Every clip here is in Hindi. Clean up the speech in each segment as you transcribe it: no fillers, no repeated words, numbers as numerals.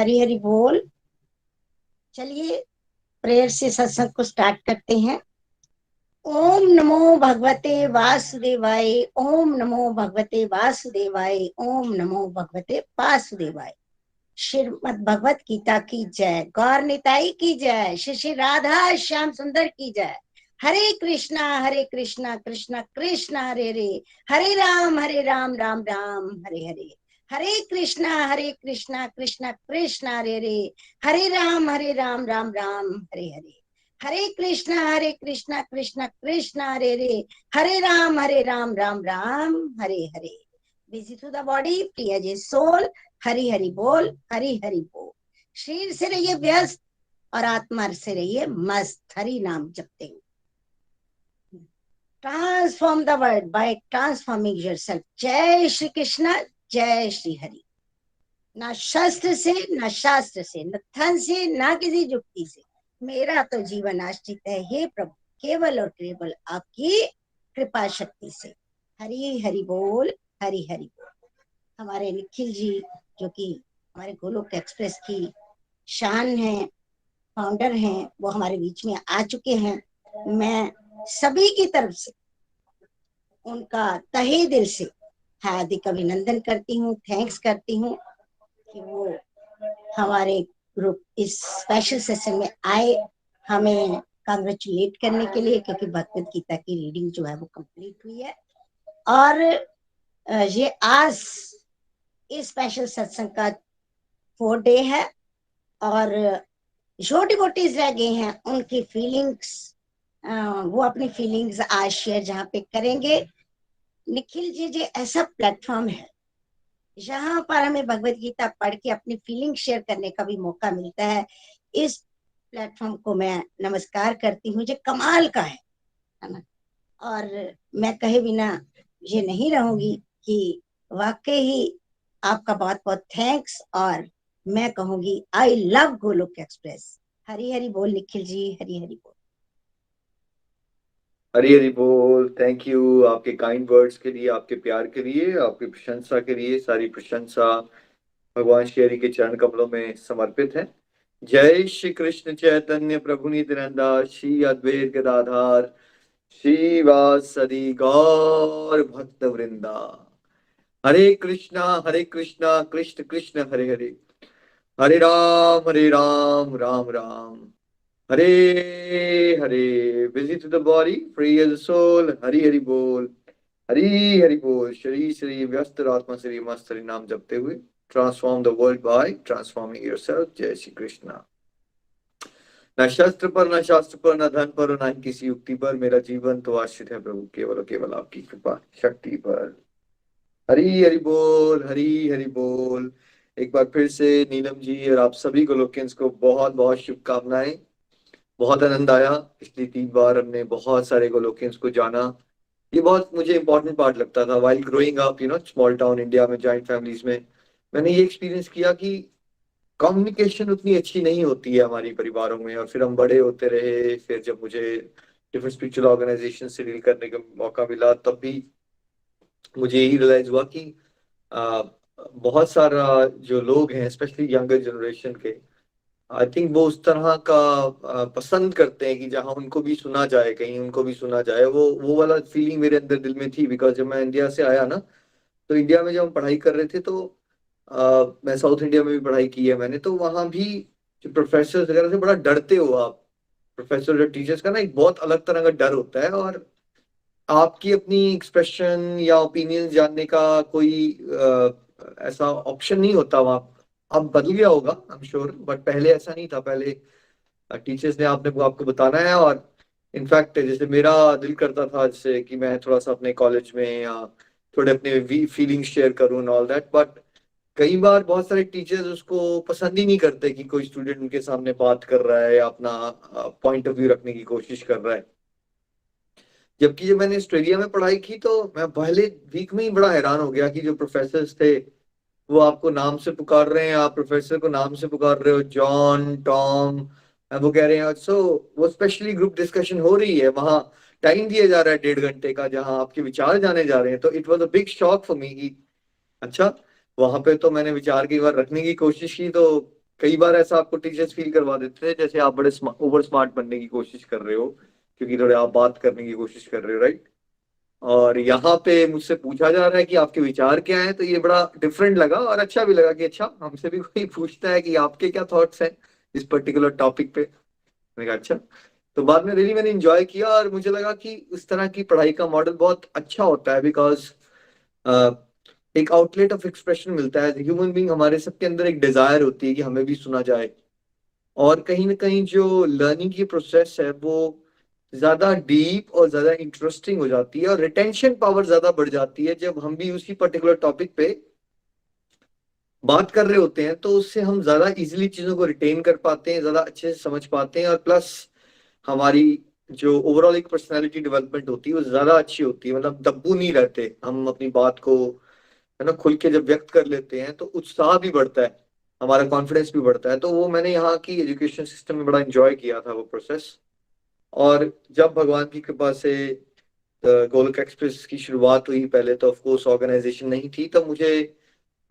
हरी हरी बोल। चलिए प्रेयर से सत्संग को स्टार्ट करते हैं। ओम नमो भगवते वासुदेवाय। ओम नमो भगवते वासुदेवाय। ओम नमो भगवते वासुदेवाय। श्रीमद् भगवत गीता की जय। गौर निताई की जय। श्री श्री राधा श्याम सुंदर की जय। Hare Krishna Krishna Krishna Hare Hare, Hare Ram Ram Ram Hare Hare. Hare Krishna Krishna Krishna Hare Hare, Hare Ram Ram Ram Hare Hare. Hare Krishna Krishna Krishna Hare Hare, Hare Ram Ram Ram Hare Hare. Busy to the body, free as a soul. Hari Hari बोल, हरि हरि बोल। शरीर से रहिए व्यस्त और आत्मा से रहिए मस्त। हरि नाम जपते हुए transform the world by transforming yourself. जय श्री कृष्ण, जय श्री हरि। ना शस्त्र से, ना शास्त्र से, न धन से, ना किसी जुक्ति से मेरा तो जीवन आश्रित है हे प्रभु, केवल और केवल आपकी कृपा शक्ति से। हरि हरि बोल, हरि हरि बोल। हमारे निखिल जी जो कि हमारे गोलोक एक्सप्रेस की शान है, फाउंडर हैं, वो हमारे बीच में आ चुके हैं। मैं सभी की तरफ से उनका तहे दिल से हार्दिक अभिनंदन करती हूँ, थैंक्स करती हूँ कि वो हमारे ग्रुप इस स्पेशल सेशन में आए हमें कांग्रेचुलेट करने के लिए, क्योंकि भगवत गीता की रीडिंग जो है वो कंप्लीट हुई है। और ये आज इस स्पेशल सत्संग का 4th डे है और जो डिवोटीज रह गए हैं उनकी फीलिंग्स, वो अपनी फीलिंग्स आज शेयर जहाँ पे करेंगे। निखिल जी जो ऐसा प्लेटफॉर्म है जहां पर हमें भगवत गीता पढ़ के अपनी फीलिंग शेयर करने का भी मौका मिलता है। इस प्लेटफॉर्म को मैं नमस्कार करती हूँ, जो कमाल का है ना। और मैं कहे बिना ये नहीं रहूंगी कि वाकई ही आपका बहुत बहुत थैंक्स। और मैं कहूंगी आई लव गोलोक एक्सप्रेस। हरी हरी बोल निखिल जी, हरी हरी बोल। हरी हरी बोल। थैंक यू आपके काइंड वर्ड्स के लिए, आपके प्यार के लिए, आपकी प्रशंसा के लिए। सारी प्रशंसा भगवान श्री हरि के चरण कमलों में समर्पित है। जय श्री कृष्ण चैतन्य प्रभु नित्यानंद, श्री अद्वैत गदाधार, श्रीवासदि गौर भक्त वृंदा। Hare Krishna Krishna Krishna Hare Hare, Hare Ram Ram Ram Hare Hare. Busy to the body, free as soul. Hari Hari बोल, हरि हरि बोल। शरीर से व्यस्त और आत्मा से मस्त। हरि नाम जपते हुए transform the world by transforming yourself. जय श्री कृष्णा। न शस्त्र पर, न शास्त्र पर, न धन पर, न ही किसी युक्ति पर, मेरा जीवन तो आश्रित है प्रभु केवल और केवल आपकी कृपा शक्ति पर। हरी हरि बोल, हरी हरि बोल। एक बार फिर से नीलम जी और आप सभी गोलोकियंस को बहुत बहुत शुभकामनाएं। बहुत आनंद आया। पिछली 3 बार हमने बहुत सारे गोलोकियंस को जाना। ये बहुत मुझे इंपॉर्टेंट पार्ट लगता था while growing up, small town India में, जॉइंट फैमिलीज में। मैंने ये एक्सपीरियंस किया कि कम्युनिकेशन उतनी अच्छी नहीं होती है हमारी परिवारों में। और फिर हम बड़े होते रहे, फिर जब मुझे डिफरेंट स्पिरिचुअल ऑर्गेनाइजेशन से डील करने का मौका मिला, तब भी मुझे यही रियलाइज हुआ कि आ, बहुत सारा जो लोग हैं, स्पेशली यंगर जनरेशन के, आई थिंक वो उस तरह का पसंद करते हैं कि जहां उनको भी सुना जाए, कहीं उनको भी सुना जाए। वो वाला फीलिंग मेरे अंदर दिल में थी। बिकॉज जब मैं इंडिया से आया ना, तो इंडिया में जब हम पढ़ाई कर रहे थे, तो मैं साउथ इंडिया में भी पढ़ाई की है मैंने, तो वहां भी जो प्रोफेसर वगैरह से बड़ा डरते हो आप। प्रोफेसर और टीचर्स का ना एक बहुत अलग तरह का डर होता है, और आपकी अपनी एक्सप्रेशन या ओपिनियन जानने का कोई ऐसा ऑप्शन नहीं होता वहां। अब बदल गया होगा आई एम श्योर, बट पहले ऐसा नहीं था। पहले टीचर्स ने आपने आपको बताना है। और इनफैक्ट जैसे मेरा दिल करता था जैसे कि मैं थोड़ा सा अपने कॉलेज में या थोड़े अपने फीलिंग्स शेयर करूँ ऑल दैट, बट कई बार बहुत सारे टीचर्स उसको पसंद ही नहीं करते कि कोई स्टूडेंट उनके सामने बात कर रहा है या अपना पॉइंट ऑफ व्यू रखने की कोशिश कर रहा है। जबकि जब मैंने ऑस्ट्रेलिया में पढ़ाई की, तो मैं पहले वीक में ही बड़ा हैरान हो गया कि जो प्रोफेसर थे वो आपको नाम से पुकार रहे हैं, आप प्रोफेसर को नाम से पुकार रहे हो, जॉन, टॉम। वो कह रहे हैं सो, वो स्पेशली ग्रुप डिस्कशन हो रही है वहां, टाइम दिया जा रहा है 1.5 घंटे का, जहां आपके विचार जाने जा रहे हैं। तो it was a big shock for me कि अच्छा, वहां पे तो मैंने विचार कई बार रखने की कोशिश की, तो कई बार ऐसा आपको टीचर्स फील करवा देते हैं जैसे आप बड़े ओवर स्मार्ट बनने की कोशिश कर रहे हो, क्योंकि थोड़े आप बात करने की कोशिश कर रहे हो, राइट। और यहाँ पे मुझसे पूछा जा रहा है कि आपके विचार क्या हैं, तो ये बड़ा डिफरेंट लगा और अच्छा भी लगा कि अच्छा हमसे भी कोई पूछता है कि आपके क्या थॉट्स हैं इस पर्टिकुलर टॉपिक पे। मैंने कहा अच्छा। तो बाद में रियली मैंने इंजॉय किया और मुझे लगा कि उस तरह की पढ़ाई का मॉडल बहुत अच्छा होता है, बिकॉज एक आउटलेट ऑफ एक्सप्रेशन मिलता है। ह्यूमन बीइंग हमारे सबके अंदर एक डिजायर होती है कि हमें भी सुना जाए, और कहीं ना कहीं जो लर्निंग की प्रोसेस है वो ज्यादा डीप और ज्यादा इंटरेस्टिंग हो जाती है, और रिटेंशन पावर ज्यादा बढ़ जाती है जब हम भी उसी पर्टिकुलर टॉपिक पे बात कर रहे होते हैं। तो उससे हम ज्यादा इजीली चीजों को रिटेन कर पाते हैं, ज्यादा अच्छे से समझ पाते हैं, और प्लस हमारी जो ओवरऑल एक पर्सनालिटी डेवलपमेंट होती है वो ज्यादा अच्छी होती है। मतलब दब्बू नहीं रहते हम अपनी बात को, है ना, खुल के जब व्यक्त कर लेते हैं तो उत्साह भी बढ़ता है, हमारा कॉन्फिडेंस भी बढ़ता है। तो वो मैंने यहाँ की एजुकेशन सिस्टम में बड़ा एंजॉय किया था वो प्रोसेस। और जब भगवान की कृपा से गोलोक एक्सप्रेस की शुरुआत हुई, पहले तो ऑफ कोर्स ऑर्गेनाइजेशन नहीं थी, तब मुझे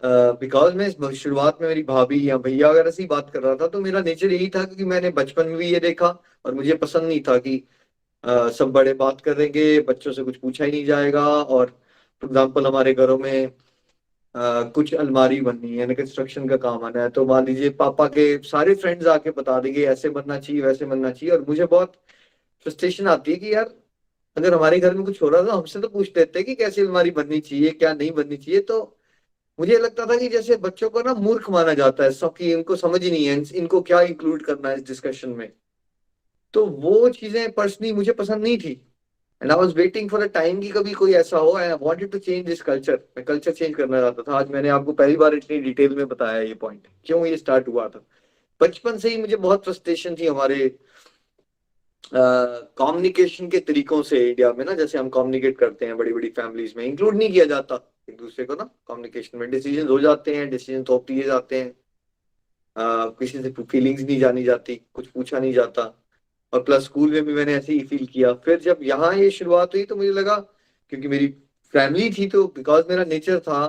बिकॉज मैं शुरुआत में मेरी भाभी या भैया वगैरह से ही बात कर रहा था, तो मेरा नेचर यही था क्योंकि मैंने बचपन में भी ये देखा, और मुझे पसंद नहीं था कि सब बड़े बात करेंगे, बच्चों से कुछ पूछा ही नहीं जाएगा। और फॉर एग्जाम्पल हमारे घरों में कुछ अलमारी बननी है, कंस्ट्रक्शन का काम आना है, तो मान लीजिए पापा के सारे फ्रेंड्स आके बता देंगे ऐसे बनना चाहिए वैसे बनना चाहिए, और मुझे बहुत फ्रस्ट्रेशन आती है कि यार अगर हमारे घर में कुछ हो रहा था हमसे तो पूछ लेते हैं कि कैसी अलमारी बननी चाहिए क्या नहीं बननी चाहिए। तो मुझे लगता था कि जैसे बच्चों को ना मूर्ख माना जाता है, सब कि इनको समझ ही नहीं है इनको क्या इंक्लूड करना है इस डिस्कशन में। तो वो चीजें पर्सनली मुझे पसंद नहीं थी, and I was waiting for a time कि कभी कोई ऐसा हो। I wanted to change this culture, मैं कल्चर चेंज करना चाहता था। आज मैंने आपको पहली बार इतनी डिटेल में बताया ये पॉइंट, क्यों ये स्टार्ट हुआ था। बचपन से ही मुझे बहुत फ्रस्ट्रेशन थी हमारे कम्युनिकेशन के तरीकों से। इंडिया में ना जैसे हम कम्युनिकेट करते हैं, बड़ी बड़ी फैमिलीज में इंक्लूड नहीं किया जाता एक दूसरे को ना कम्युनिकेशन में। डिसीजन हो जाते हैं, डिसीजन थोप दिए जाते हैं, किसी से फीलिंग्स नहीं जानी जाती, कुछ पूछा नहीं जाता। और प्लस स्कूल में भी मैंने ऐसे ही फील किया। फिर जब यहाँ ये शुरुआत हुई तो मुझे लगा, क्योंकि मेरी फैमिली थी, तो बिकॉज मेरा नेचर था,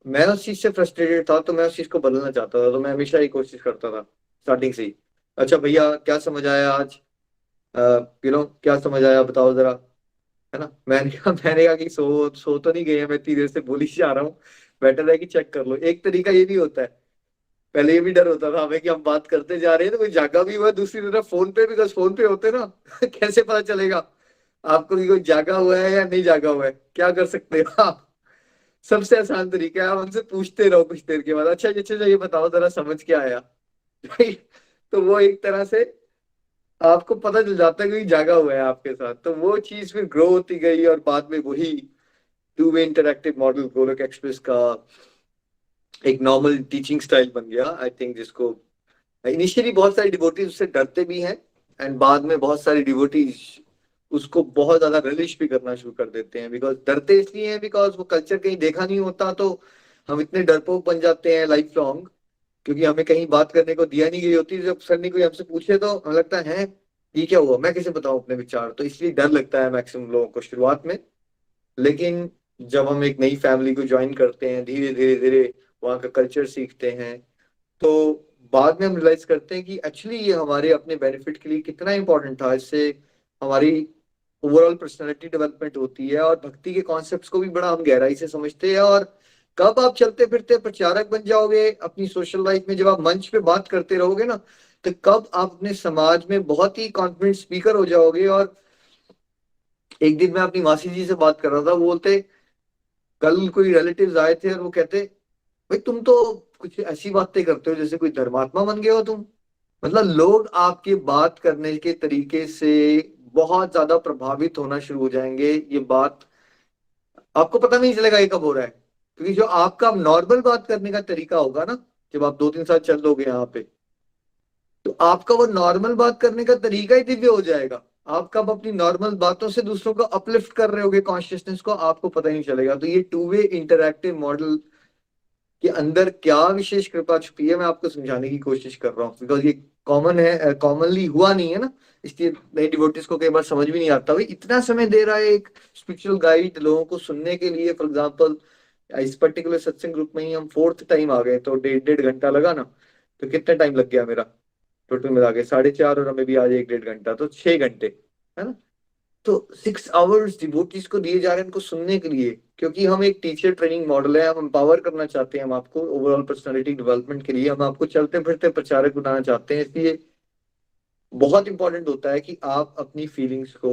मैं उस चीज से फ्रस्ट्रेटेड था, तो मैं उस चीज को बदलना चाहता था। तो मैं हमेशा ही कोशिश करता था स्टार्टिंग से ही, अच्छा भैया क्या समझ आया आज, क्या समझ आया बताओ जरा, है ना। मैंने कहा कि सो सो तो नहीं गए हैं, मैं इतनी देर से बोल ही जा रहा हूँ, बेटर है कि चेक कर लो। एक तरीका ये भी होता है, पहले ये भी डर होता था हमें कि हम बात करते जा रहे हैं तो कोई जागा भी हुआ है दूसरी तरफ फोन पे, बिकॉज फोन पे होते ना कैसे पता चलेगा आपको कि कोई जागा हुआ है या नहीं जागा हुआ है, क्या कर सकते हो आप। सबसे आसान तरीका है आप उनसे पूछते रहो कुछ देर के बाद, अच्छा अच्छा ये बताओ जरा समझ क्या आया तो वो एक तरह से आपको पता चल जाता है कि कोई जागा हुआ है आपके साथ। तो वो चीज फिर ग्रो होती गई, और बाद में वही two way interactive model Golok express का एक नॉर्मल टीचिंग स्टाइल बन गया, आई थिंक, जिसको इनिशियली बहुत सारे डिवोटीज उससे डरते भी हैं, एंड बाद में बहुत सारे डिवोटीज उसको बहुत ज्यादा रिलिश भी करना शुरू कर देते हैं। बिकॉज डरते इसलिए हैं बिकॉज वो कल्चर कहीं देखा नहीं होता, तो हम इतने डरपोक बन जाते हैं लाइफ लॉन्ग, क्योंकि हमें कहीं बात करने को दिया नहीं गई होती। जब सर ने कोई हमसे पूछे तो हमें लगता है ये क्या हुआ, मैं कैसे बताऊं अपने विचार, तो इसलिए डर लगता है मैक्सिमम लोगों को शुरुआत में। लेकिन जब हम एक नई फैमिली को ज्वाइन करते हैं, धीरे धीरे धीरे वहाँ का कल्चर सीखते हैं, तो बाद में हम रियलाइज करते हैं कि एक्चुअली ये हमारे अपने बेनिफिट के लिए कितना इंपॉर्टेंट था। इससे हमारी ओवरऑल पर्सनालिटी डेवलपमेंट होती है, और भक्ति के कॉन्सेप्ट्स को भी बड़ा हम गहराई से समझते हैं। और कब आप चलते फिरते प्रचारक बन जाओगे अपनी सोशल लाइफ में, जब आप मंच पे बात करते रहोगे ना, तो कब आप अपने समाज में बहुत ही कॉन्फिडेंट स्पीकर हो जाओगे। और एक दिन मैं अपनी मासी जी से बात कर रहा था, वो बोलते कल कोई रिलेटिव्स आए थे और वो कहते भाई तुम तो कुछ ऐसी बातें करते हो जैसे कोई धर्मात्मा बन गए हो तुम। मतलब लोग आपके बात करने के तरीके से बहुत ज्यादा प्रभावित होना शुरू हो जाएंगे। ये बात आपको पता नहीं चलेगा ये कब हो रहा है, क्योंकि जो आपका नॉर्मल बात करने का तरीका होगा ना, जब आप 2-3 साल चल दोगे यहाँ पे, तो आपका वो नॉर्मल बात करने का तरीका ही दिव्य हो जाएगा। आप कब अपनी नॉर्मल बातों से दूसरों को अपलिफ्ट कर रहे होगे कॉन्शियसनेस को, आपको पता ही नहीं चलेगा। तो ये टू वे इंटरैक्टिव मॉडल के अंदर क्या विशेष कृपा छुपी है, मैं आपको समझाने की कोशिश कर रहा हूँ। बिकॉज ये कॉमन है, कॉमनली हुआ नहीं है ना, इसलिए नए डिवोटीज को कई बार समझ भी नहीं आता भाई इतना समय दे रहा है एक स्पिरिचुअल गाइड लोगों को सुनने के लिए। फॉर एग्जाम्पल इस पर्टिकुलर सत्संग ग्रुप में ही हम फोर्थ टाइम आ गए, तो 1.5 घंटा लगा ना। तो कितना टाइम लग गया मेरा टोटल मिला के? 4.5, और हमें भी आज 1-1.5 घंटा, तो 6 घंटे, है ना? तो 6 आवर्स डिवोटीज को दिए जा रहे हैं इनको सुनने के लिए, क्योंकि हम एक टीचर ट्रेनिंग मॉडल है, हम एम्पावर करना चाहते हैं हम आपको ओवरऑल पर्सनालिटी डेवलपमेंट के लिए, हम आपको चलते फिरते प्रचारक बनाना चाहते हैं। इसलिए बहुत इंपॉर्टेंट होता है कि आप अपनी फीलिंग्स को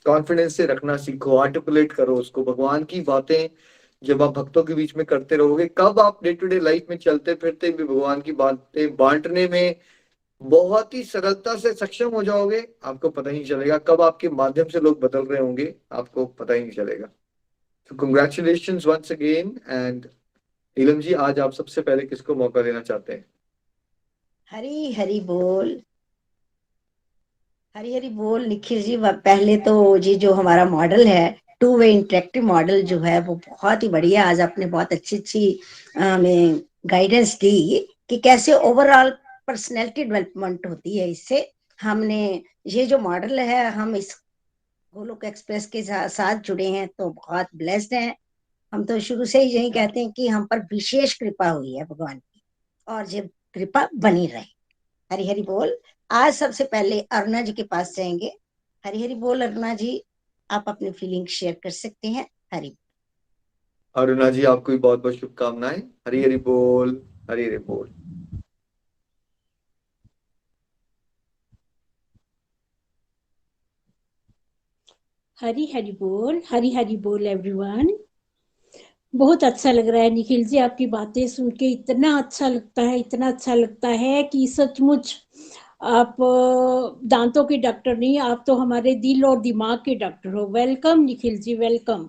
कॉन्फिडेंस से रखना सीखो, आर्टिकुलेट करो उसको। भगवान की बातें जब आप भक्तों के बीच में करते रहोगे, कब आप डे टू डे लाइफ में चलते फिरते भी भगवान की बातें बांटने में बहुत ही सरलता से सक्षम हो जाओगे, आपको पता ही नहीं चलेगा कब आपके माध्यम से लोग बदल रहे होंगे, आपको पता ही नहीं चलेगा। तो congratulation once again. And Neelam ji, आज आप सबसे पहले किसको मौका देना चाहते हैं? हरी हरी बोल, हरी हरी बोल निखिल जी। पहले तो जी जो हमारा मॉडल है, टू वे इंटरेक्टिव मॉडल जो है, वो बहुत ही बढ़िया। आज आपने बहुत अच्छी अच्छी हमें गाइडेंस दी कि कैसे ओवरऑल पर्सनैलिटी डेवलपमेंट होती है इससे। हमने ये जो मॉडल है, हम इस गोलोक एक्सप्रेस के साथ जुड़े हैं तो बहुत ब्लेस्ड हैं। हम तो शुरू से ही यही कहते हैं कि हम पर विशेष कृपा हुई है भगवान की, और ये कृपा बनी रहे। हरी हरी बोल। आज सबसे पहले अरुणा जी के पास जाएंगे। हरी हरी बोल अरुणा जी, आप अपनी फीलिंग शेयर कर सकते हैं। हरी। अरुणा जी, आपको भी बहुत बहुत शुभकामनाएं। हरी हरी बोल, हरी हरी बोल। हरी हरी बोल एवरीवन। बहुत अच्छा लग रहा है निखिल जी, आपकी बातें सुन के इतना अच्छा लगता है, इतना अच्छा लगता है कि सचमुच आप दांतों के डॉक्टर नहीं, आप तो हमारे दिल और दिमाग के डॉक्टर हो। Welcome Nikhil ji, welcome.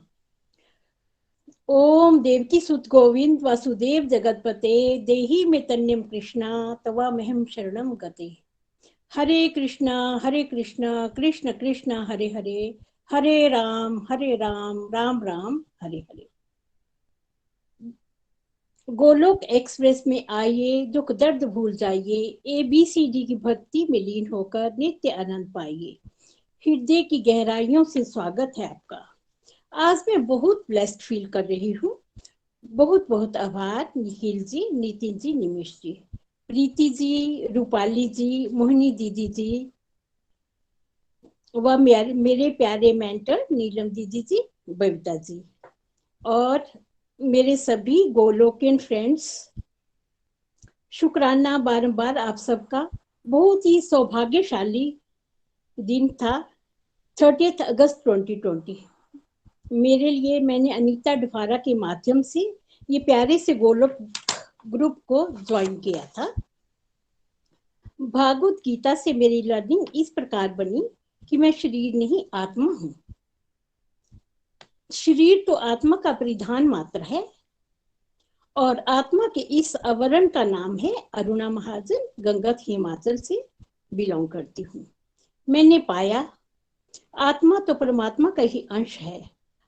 ओम देवकी सुत गोविंद वासुदेव जगतपते देहि में तन्यम कृष्णा तवामहम शरणम गते। हरे कृष्णा कृष्ण कृष्ण हरे हरे, हरे राम राम राम हरे हरे। गोलोक एक्सप्रेस में आइए, दुख दर्द भूल जाइए, ABCD की भक्ति में लीन होकर नित्य आनंद पाइए। हृदय की गहराइयों से स्वागत है आपका। आज मैं बहुत ब्लेस्ड फील कर रही हूँ। बहुत बहुत आभार निखिल जी, नितिन जी, निमिष जी, प्रीति जी, रूपाली जी, मोहिनी दीदी जी, वह मेरे प्यारे मेंटर नीलम दीदी जी, बबीता जी, और मेरे सभी गोलोकियन फ्रेंड्स। शुक्राना बारंबार आप सबका। बहुत ही सौभाग्यशाली दिन था 30 अगस्त 2020 मेरे लिए। मैंने अनीता डुफारा के माध्यम से ये प्यारे से गोलोक ग्रुप को ज्वाइन किया था। भागवत गीता से मेरी लर्निंग इस प्रकार बनी कि मैं शरीर नहीं आत्मा हूँ। शरीर तो आत्मा का परिधान मात्र है, और आत्मा के इस आवरण का नाम है अरुणा महाजन। गंगत हिमाचल से बिलोंग करती हूँ। मैंने पाया आत्मा तो परमात्मा का ही अंश है।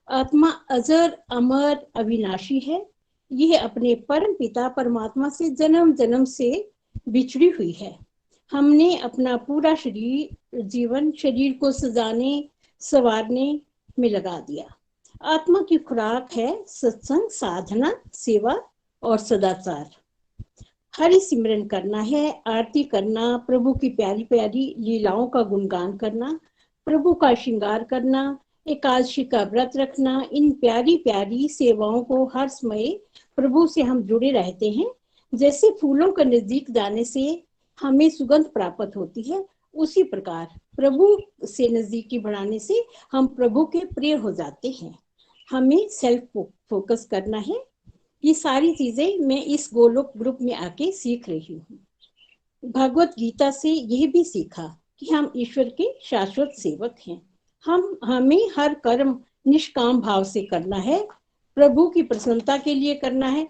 आत्मा अजर अमर अविनाशी है। यह अपने परम पिता परमात्मा से जन्म जन्म से बिछड़ी हुई है। हमने अपना पूरा जीवन शरीर को सजाने संवारने में लगा दिया। आत्मा की खुराक है सत्संग, साधना, सेवा और सदाचार। हरि सिमरन करना है, आरती करना, प्रभु की प्यारी प्यारी लीलाओं का गुणगान करना, प्रभु का श्रृंगार करना, एकादशी का व्रत रखना। इन प्यारी प्यारी सेवाओं को हर समय प्रभु से हम जुड़े रहते हैं। जैसे फूलों के नजदीक जाने से हमें सुगंध प्राप्त होती है, उसी प्रकार प्रभु से नजदीकी बढ़ाने से हम प्रभु के प्रिय हो जाते हैं। हमें सेल्फ फोकस करना है। ये सारी चीजें मैं इस गोलोक ग्रुप में आके सीख रही हूँ। भगवत गीता से यह भी सीखा कि हम ईश्वर के शाश्वत सेवक हैं। हमें हर कर्म निष्काम भाव से करना है, प्रभु की प्रसन्नता के लिए करना है।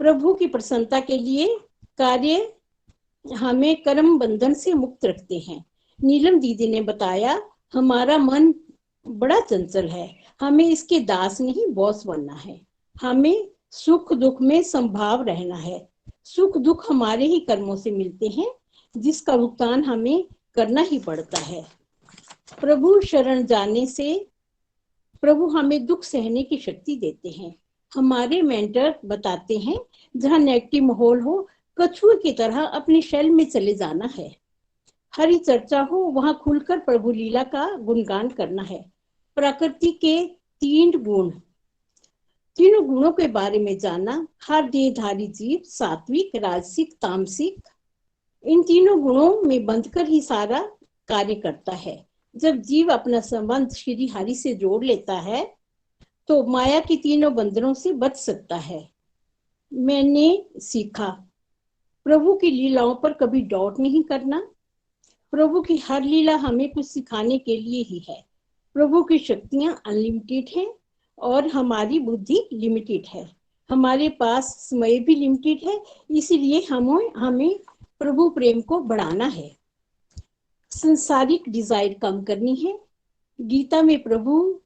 प्रभु की प्रसन्नता के लिए कार्य हमें कर्म बंधन से मुक्त रखते हैं। नीलम दीदी ने बताया हमारा मन बड़ा चंचल है, हमें इसके दास नहीं बॉस बनना है। हमें सुख दुख में संभाव रहना है। सुख दुख हमारे ही कर्मों से मिलते हैं, जिसका भुगतान हमें करना ही पड़ता है। प्रभु शरण जाने से प्रभु हमें दुख सहने की शक्ति देते हैं। हमारे मेंटर बताते हैं जहाँ नेगेटिव माहौल हो, कछुए की तरह अपने शेल में चले जाना है। हरी चर्चा हो, वहां खुलकर प्रभु लीला का गुणगान करना है। प्रकृति के तीनों गुणों के बारे में जाना। हर देहधारी जीव सात्विक, राजसिक, तामसिक, इन तीनों गुणों में बंधकर ही सारा कार्य करता है। जब जीव अपना संबंध श्री हरि से जोड़ लेता है तो माया के तीनों बंधनों से बच सकता है। मैंने सीखा प्रभु की लीलाओं पर कभी डाउट नहीं करना। प्रभु की हर लीला हमें कुछ सिखाने के लिए ही है। प्रभु की शक्तियां अनलिमिटेड हैं और हमारी बुद्धि लिमिटेड है। हमारे पास समय भी लिमिटेड है, इसलिए हमें प्रभु प्रेम को बढ़ाना है, संसारिक डिजायर कम करनी है। गीता में प्रभु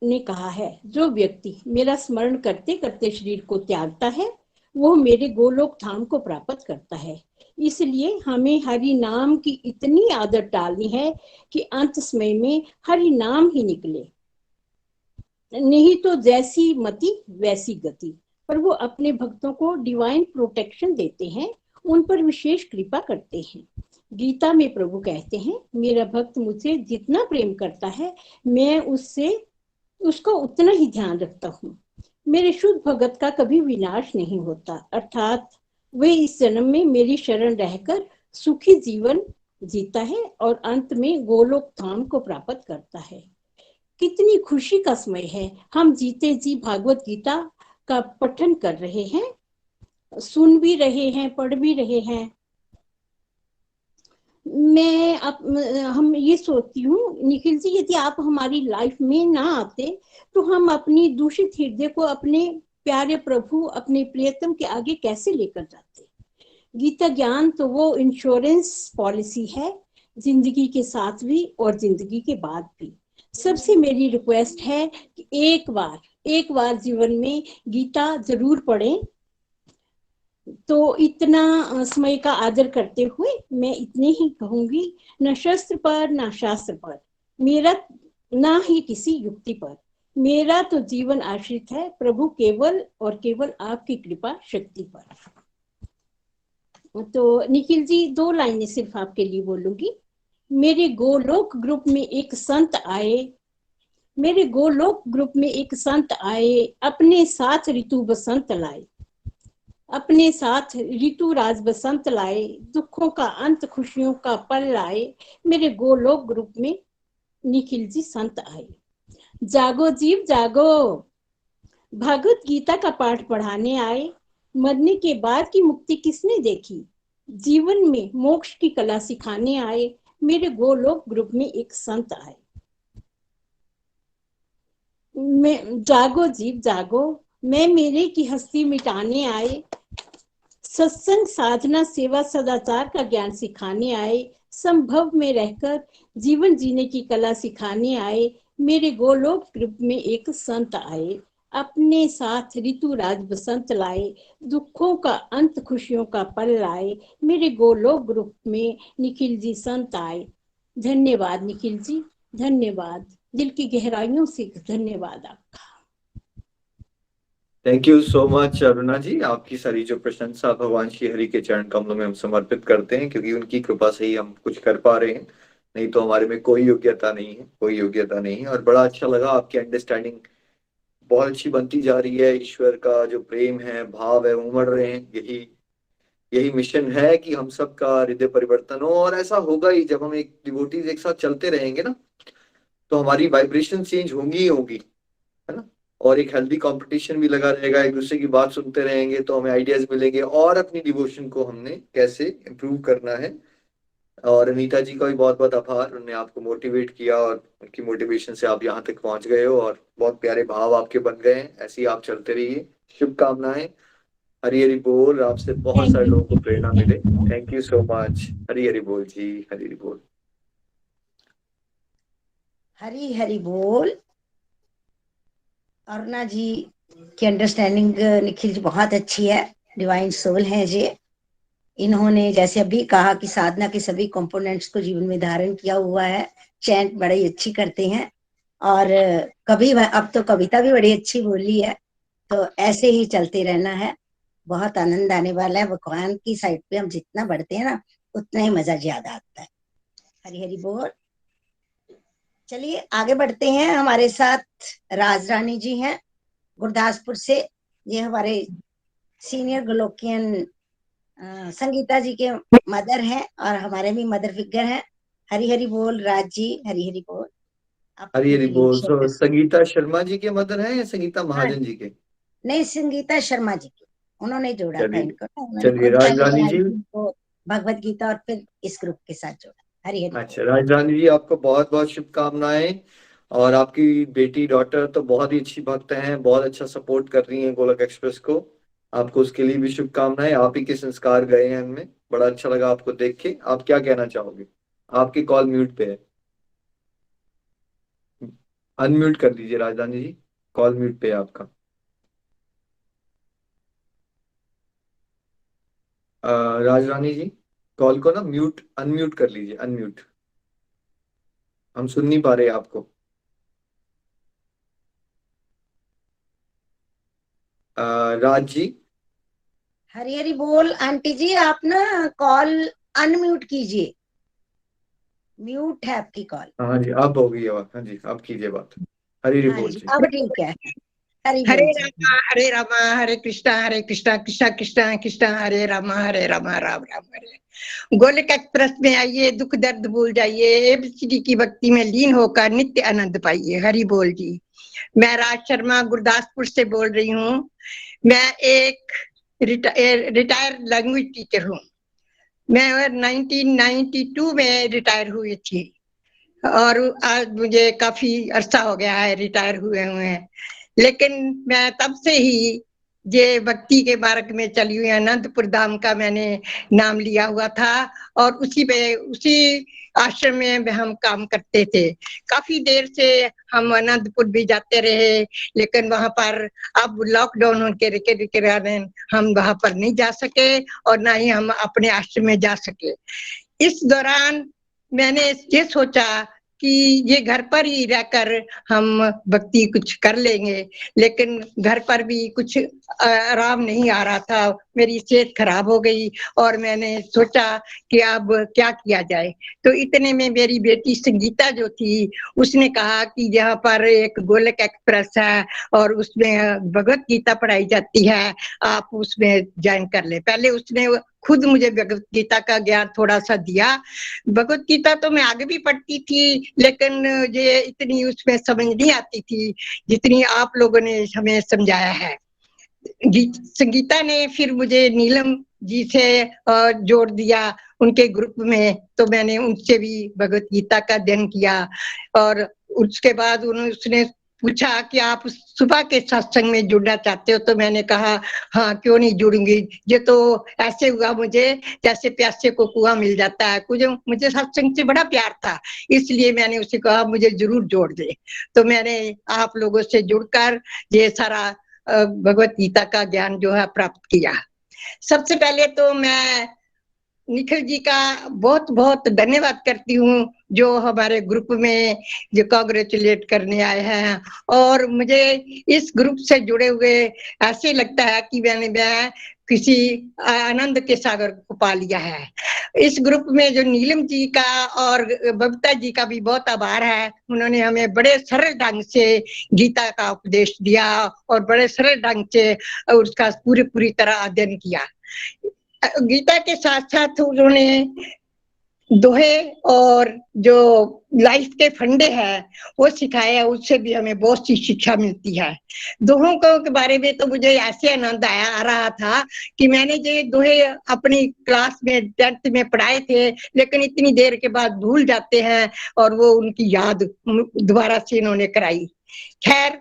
ने कहा है, जो व्यक्ति मेरा स्मरण करते करते शरीर को त्यागता है वो मेरे गोलोक धाम को प्राप्त करता है। इसलिए हमें हरि नाम की इतनी आदत डालनी है कि अंत समय में हरि नाम ही निकले, नहीं तो जैसी मति वैसी गति। पर वो अपने भक्तों को डिवाइन प्रोटेक्शन देते हैं, उन पर विशेष कृपा करते हैं। गीता में प्रभु कहते हैं, मेरा भक्त मुझे जितना प्रेम करता है मैं उसका उतना ही ध्यान रखता हूँ। मेरे शुद्ध भगत का कभी विनाश नहीं होता, अर्थात वे इस जन्म में मेरी शरण रहकर सुखी जीवन जीता है और अंत में गोलोक धाम को प्राप्त करता है। कितनी खुशी का समय है, हम जीते जी भागवत गीता का पठन कर रहे हैं, सुन भी रहे हैं, पढ़ भी रहे हैं। हम ये सोचती हूँ निखिल जी, यदि आप हमारी लाइफ में ना आते तो हम अपनी दूषित हृदय को अपने प्यारे प्रभु, अपने प्रियतम के आगे कैसे लेकर जाते। गीता ज्ञान तो वो इंश्योरेंस पॉलिसी है, जिंदगी के साथ भी और जिंदगी के बाद भी। सबसे मेरी रिक्वेस्ट है कि एक बार जीवन में गीता जरूर पढ़ें। तो इतना समय का आदर करते हुए मैं इतने ही कहूंगी, न शस्त्र पर न शास्त्र पर मेरा, ना ही किसी युक्ति पर, मेरा तो जीवन आश्रित है प्रभु केवल और केवल आपकी कृपा शक्ति पर। तो निखिल जी 2 लाइनें सिर्फ आपके लिए बोलूंगी। मेरे गोलोक ग्रुप में एक संत आए, अपने साथ ऋतु बसंत लाए, अपने साथ ऋतु राज बसंत लाए, दुखों का अंत खुशियों का पल लाए। मेरे गोलोक ग्रुप में निखिल जी संत आए। जागो जीव जागो, भागवत गीता का पाठ पढ़ाने आए। मरने के बाद की मुक्ति किसने देखी, जीवन में मोक्ष की कला सिखाने आए। मेरे गोलोक ग्रुप में एक संत आए। जागो जीव जागो, मैं मेरे की हस्ती मिटाने आए। सत्संग साधना सेवा सदाचार का ज्ञान सिखाने आए। संभव में रहकर जीवन जीने की कला सिखाने आए। मेरे गोलोक ग्रुप में एक संत आए, अपने साथ ऋतु राज बसंत लाए, दुखों का अंत खुशियों का पल लाए। मेरे गोलोक ग्रुप में निखिल जी संत आए। धन्यवाद निखिल जी, धन्यवाद, दिल की गहराइयों से धन्यवाद आपका। Thank you so much Aruna ji. आपकी सारी जो प्रशंसा भगवान श्री हरि के चरण कमलों में हम समर्पित करते हैं, क्योंकि उनकी कृपा से ही हम कुछ कर पा रहे हैं, नहीं तो हमारे में कोई योग्यता नहीं है। और बड़ा अच्छा लगा, आपकी अंडरस्टैंडिंग बहुत अच्छी बनती जा रही है। ईश्वर का जो प्रेम है, भाव है, उमड़ रहे हैं। यही मिशन है कि हम सबका हृदय परिवर्तन हो। और ऐसा होगा ही, जब हम एक डिवोटीज एक साथ चलते रहेंगे ना, तो हमारी वाइब्रेशन चेंज होंगी ही होंगी, है ना। और एक हेल्दी कंपटीशन भी लगा रहेगा, एक दूसरे की बात सुनते रहेंगे तो हमें आइडियाज मिलेंगे और अपनी डिवोशन को हमने कैसे इम्प्रूव करना है। और अनीता जी का भी बहुत बहुत आभार, उन्होंने आपको मोटिवेट किया और उनकी मोटिवेशन से आप यहाँ तक पहुंच गए हो और बहुत प्यारे भाव आपके बन गए हैं। ऐसे ही आप चलते रहिए, शुभकामनाएं। हरी हरी बोल, आपसे बहुत सारे लोगों को प्रेरणा मिले। Thank you so much. Hari Hari बोल जी, हरी हरी बोल। हरी हरी बोल। अरुणा जी की अंडरस्टैंडिंग निखिल जी बहुत अच्छी है, डिवाइन सोल है जी। इन्होंने जैसे अभी कहा कि साधना के सभी कंपोनेंट्स को जीवन में धारण किया हुआ है। चैंट बड़ी अच्छी करते हैं और कभी अब तो कविता भी बड़ी अच्छी बोली है। तो ऐसे ही चलते रहना है, बहुत आनंद आने वाला है। भगवान की साइड पे हम जितना बढ़ते हैं ना, उतना ही मजा ज्यादा आता है। हरी हरी बोल। चलिए आगे बढ़ते हैं। हमारे साथ राज रानी जी हैं गुरदासपुर से। ये हमारे सीनियर गोलोकियन संगीता जी के मदर हैं और हमारे भी मदर फिगर हैं। हरी हरी बोल राज जी, हरी हरी बोल। आप हरी अपनी हरी फीलिंग बोल। शेयर सो कर सकते संगीता शर्मा जी के मदर हैं या संगीता हैं। हाँ, महाजन जी के? नहीं संगीता शर्मा जी की, उन्होंने जोड़ा था चलिए, इनको ना, उन्होंने चलिए खुद पहले राजरानी जी। गायत्री को भगवत गीता और फिर इस ग्रुप के साथ जोड़ा। हरी हरी बोल। अच्छा राजरानी जी, आपको बहुत बहुत शुभकामनाएं। और आपकी बेटी डॉटर तो बहुत ही अच्छी भक्त हैं, बहुत अच्छा सपोर्ट कर रही हैं गोलक एक्सप्रेस को। आपको उसके लिए भी शुभकामनाएं। आप ही के संस्कार गए हैं उनमें। बड़ा अच्छा लगा आपको देख के। आप क्या कहना चाहोगे? आपकी कॉल म्यूट पे है, अनम्यूट कर दीजिए राजधानी जी। कॉल म्यूट पे है आपका। राजरानी जी, कॉल को ना म्यूट अनम्यूट कर लीजिए, अनम्यूट। हम सुन नहीं पा रहे आपको। राज जी। हरी हरी बोल आंटी जी, आप ना कॉल अनम्यूट कीजिए, म्यूट है आपकी कॉल। हाँ जी, अब हो गई आवाज। हाँ जी, अब कीजिए बात। हरी हरी हाँ बोल जी जी। अब ठीक है। हरी हरे बोल जी। हरे रामा हरे कृष्णा कृष्णा कृष्णा कृष्णा हरे रामा राम राम हरे। गोलक एक्सप्रेस में आइए, दुख दर्द भूल जाइए, एबीसीडी की भक्ति में लीन होकर नित्य आनंद पाइए। हरि बोल जी। मैं राज शर्मा गुरदासपुर से बोल रही हूँ। मैं एक रिटायर लैंग्वेज टीचर हूँ। मैं 1992 में रिटायर हुई थी और आज मुझे काफी अरसा हो गया है रिटायर हुए हुए। लेकिन मैं तब से ही ये भक्ति के मार्ग में चली हुई। अनंतपुर धाम का मैंने नाम लिया हुआ था और उसी आश्रम में हम काम करते थे। काफी देर से हम अनंतपुर भी जाते रहे, लेकिन वहां पर अब लॉकडाउन होने के कारण हम वहां पर नहीं जा सके और ना ही हम अपने आश्रम में जा सके। इस दौरान मैंने ये सोचा कि ये घर पर ही रहकर हम भक्ति कुछ कर लेंगे, लेकिन घर पर भी कुछ आराम नहीं आ रहा था। मेरी सेहत खराब हो गई और मैंने सोचा कि अब क्या किया जाए। तो इतने में मेरी बेटी संगीता जो थी, उसने कहा कि यहाँ पर एक गोलक एक्सप्रेस है और उसमें भगवत गीता पढ़ाई जाती है, आप उसमें ज्वाइन कर ले। पहले उसने खुद मुझे भगवत गीता का ज्ञान थोड़ा सा दिया। भगवत गीता तो मैं आगे भी पढ़ती थी, लेकिन ये इतनी उसमें समझ नहीं आती थी जितनी आप लोगों ने हमें समझाया है। संगीता ने फिर मुझे नीलम जी से जोड़ दिया उनके ग्रुप में, तो मैंने उनसे भी भगवत गीता का अध्ययन किया। और उसके बाद उसने पूछा कि आप सुबह के सत्संग में जुड़ना चाहते हो, तो मैंने कहा हाँ क्यों नहीं जुड़ूंगी। ये तो ऐसे हुआ मुझे जैसे प्यासे को कुआं मिल जाता है। मुझे सत्संग से बड़ा प्यार था, इसलिए मैंने उसे कहा मुझे जरूर जोड़ दे। तो मैंने आप लोगों से जुड़कर ये सारा भगवत गीता का ज्ञान जो है प्राप्त किया। सबसे पहले तो मैं निखिल जी का बहुत बहुत धन्यवाद करती हूँ, जो हमारे ग्रुप में जो कांग्रेचुलेट करने आए हैं। और मुझे इस ग्रुप से जुड़े हुए ऐसे लगता है कि मैं किसी आनंद के सागर को पा लिया है। इस ग्रुप में जो नीलम जी का और बबीता जी का भी बहुत आभार है। उन्होंने हमें बड़े सरल ढंग से गीता का उपदेश दिया और बड़े सरल ढंग से उसका पूरी तरह अध्ययन किया। गीता के साथ साथ उन्होंने दोहे और जो लाइफ के फंडे हैं वो सिखाया, उससे भी हमें बहुत सी शिक्षा मिलती है। दोहों के बारे में तो मुझे ऐसे आनंद आ रहा था कि मैंने ये दोहे अपनी क्लास में 10th में पढ़ाए थे, लेकिन इतनी देर के बाद भूल जाते हैं और वो उनकी याद दोबारा से इन्होंने कराई। खैर,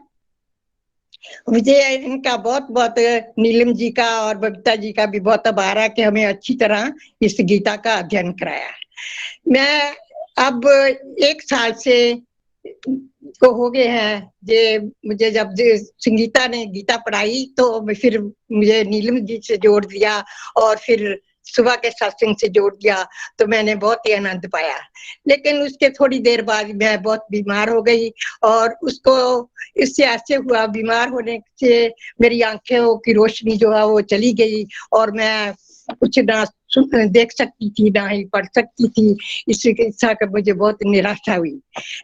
मुझे इनका बहुत बहुत नीलम जी का और बबीता जी का भी बहुत आभार है कि हमें अच्छी तरह इस गीता का अध्ययन कराया। मैं अब 1 साल से को हो गए हैं जे मुझे जब संगीता ने गीता पढ़ाई तो फिर मुझे नीलम जी से जोड़ दिया और फिर सुबह के सत्संग से जोड़ दिया तो मैंने बहुत ही आनंद पाया। लेकिन उसके थोड़ी देर बाद मैं बहुत बीमार हो गई और उसको इससे ऐसे हुआ, बीमार होने से मेरी आंखों की रोशनी जो है वो चली गई और मैं कुछ ना देख सकती थी ना ही पढ़ सकती थी। इसी के इच्छा का मुझे बहुत निराशा हुई।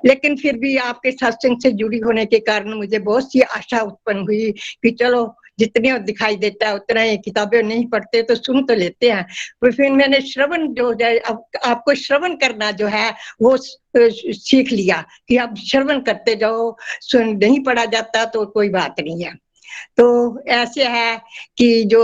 लेकिन फिर भी आपके सत्संग से जुड़ी होने के कारण मुझे बहुत सी आशा उत्पन्न हुई कि चलो जितने दिखाई देता है उतना ही, किताबें नहीं पढ़ते तो सुन तो लेते हैं। तो फिर मैंने श्रवण जो है, आपको श्रवण करना जो है वो सीख लिया कि आप श्रवण करते जाओ, सुन नहीं पढ़ा जाता तो कोई बात नहीं है। तो ऐसे है कि जो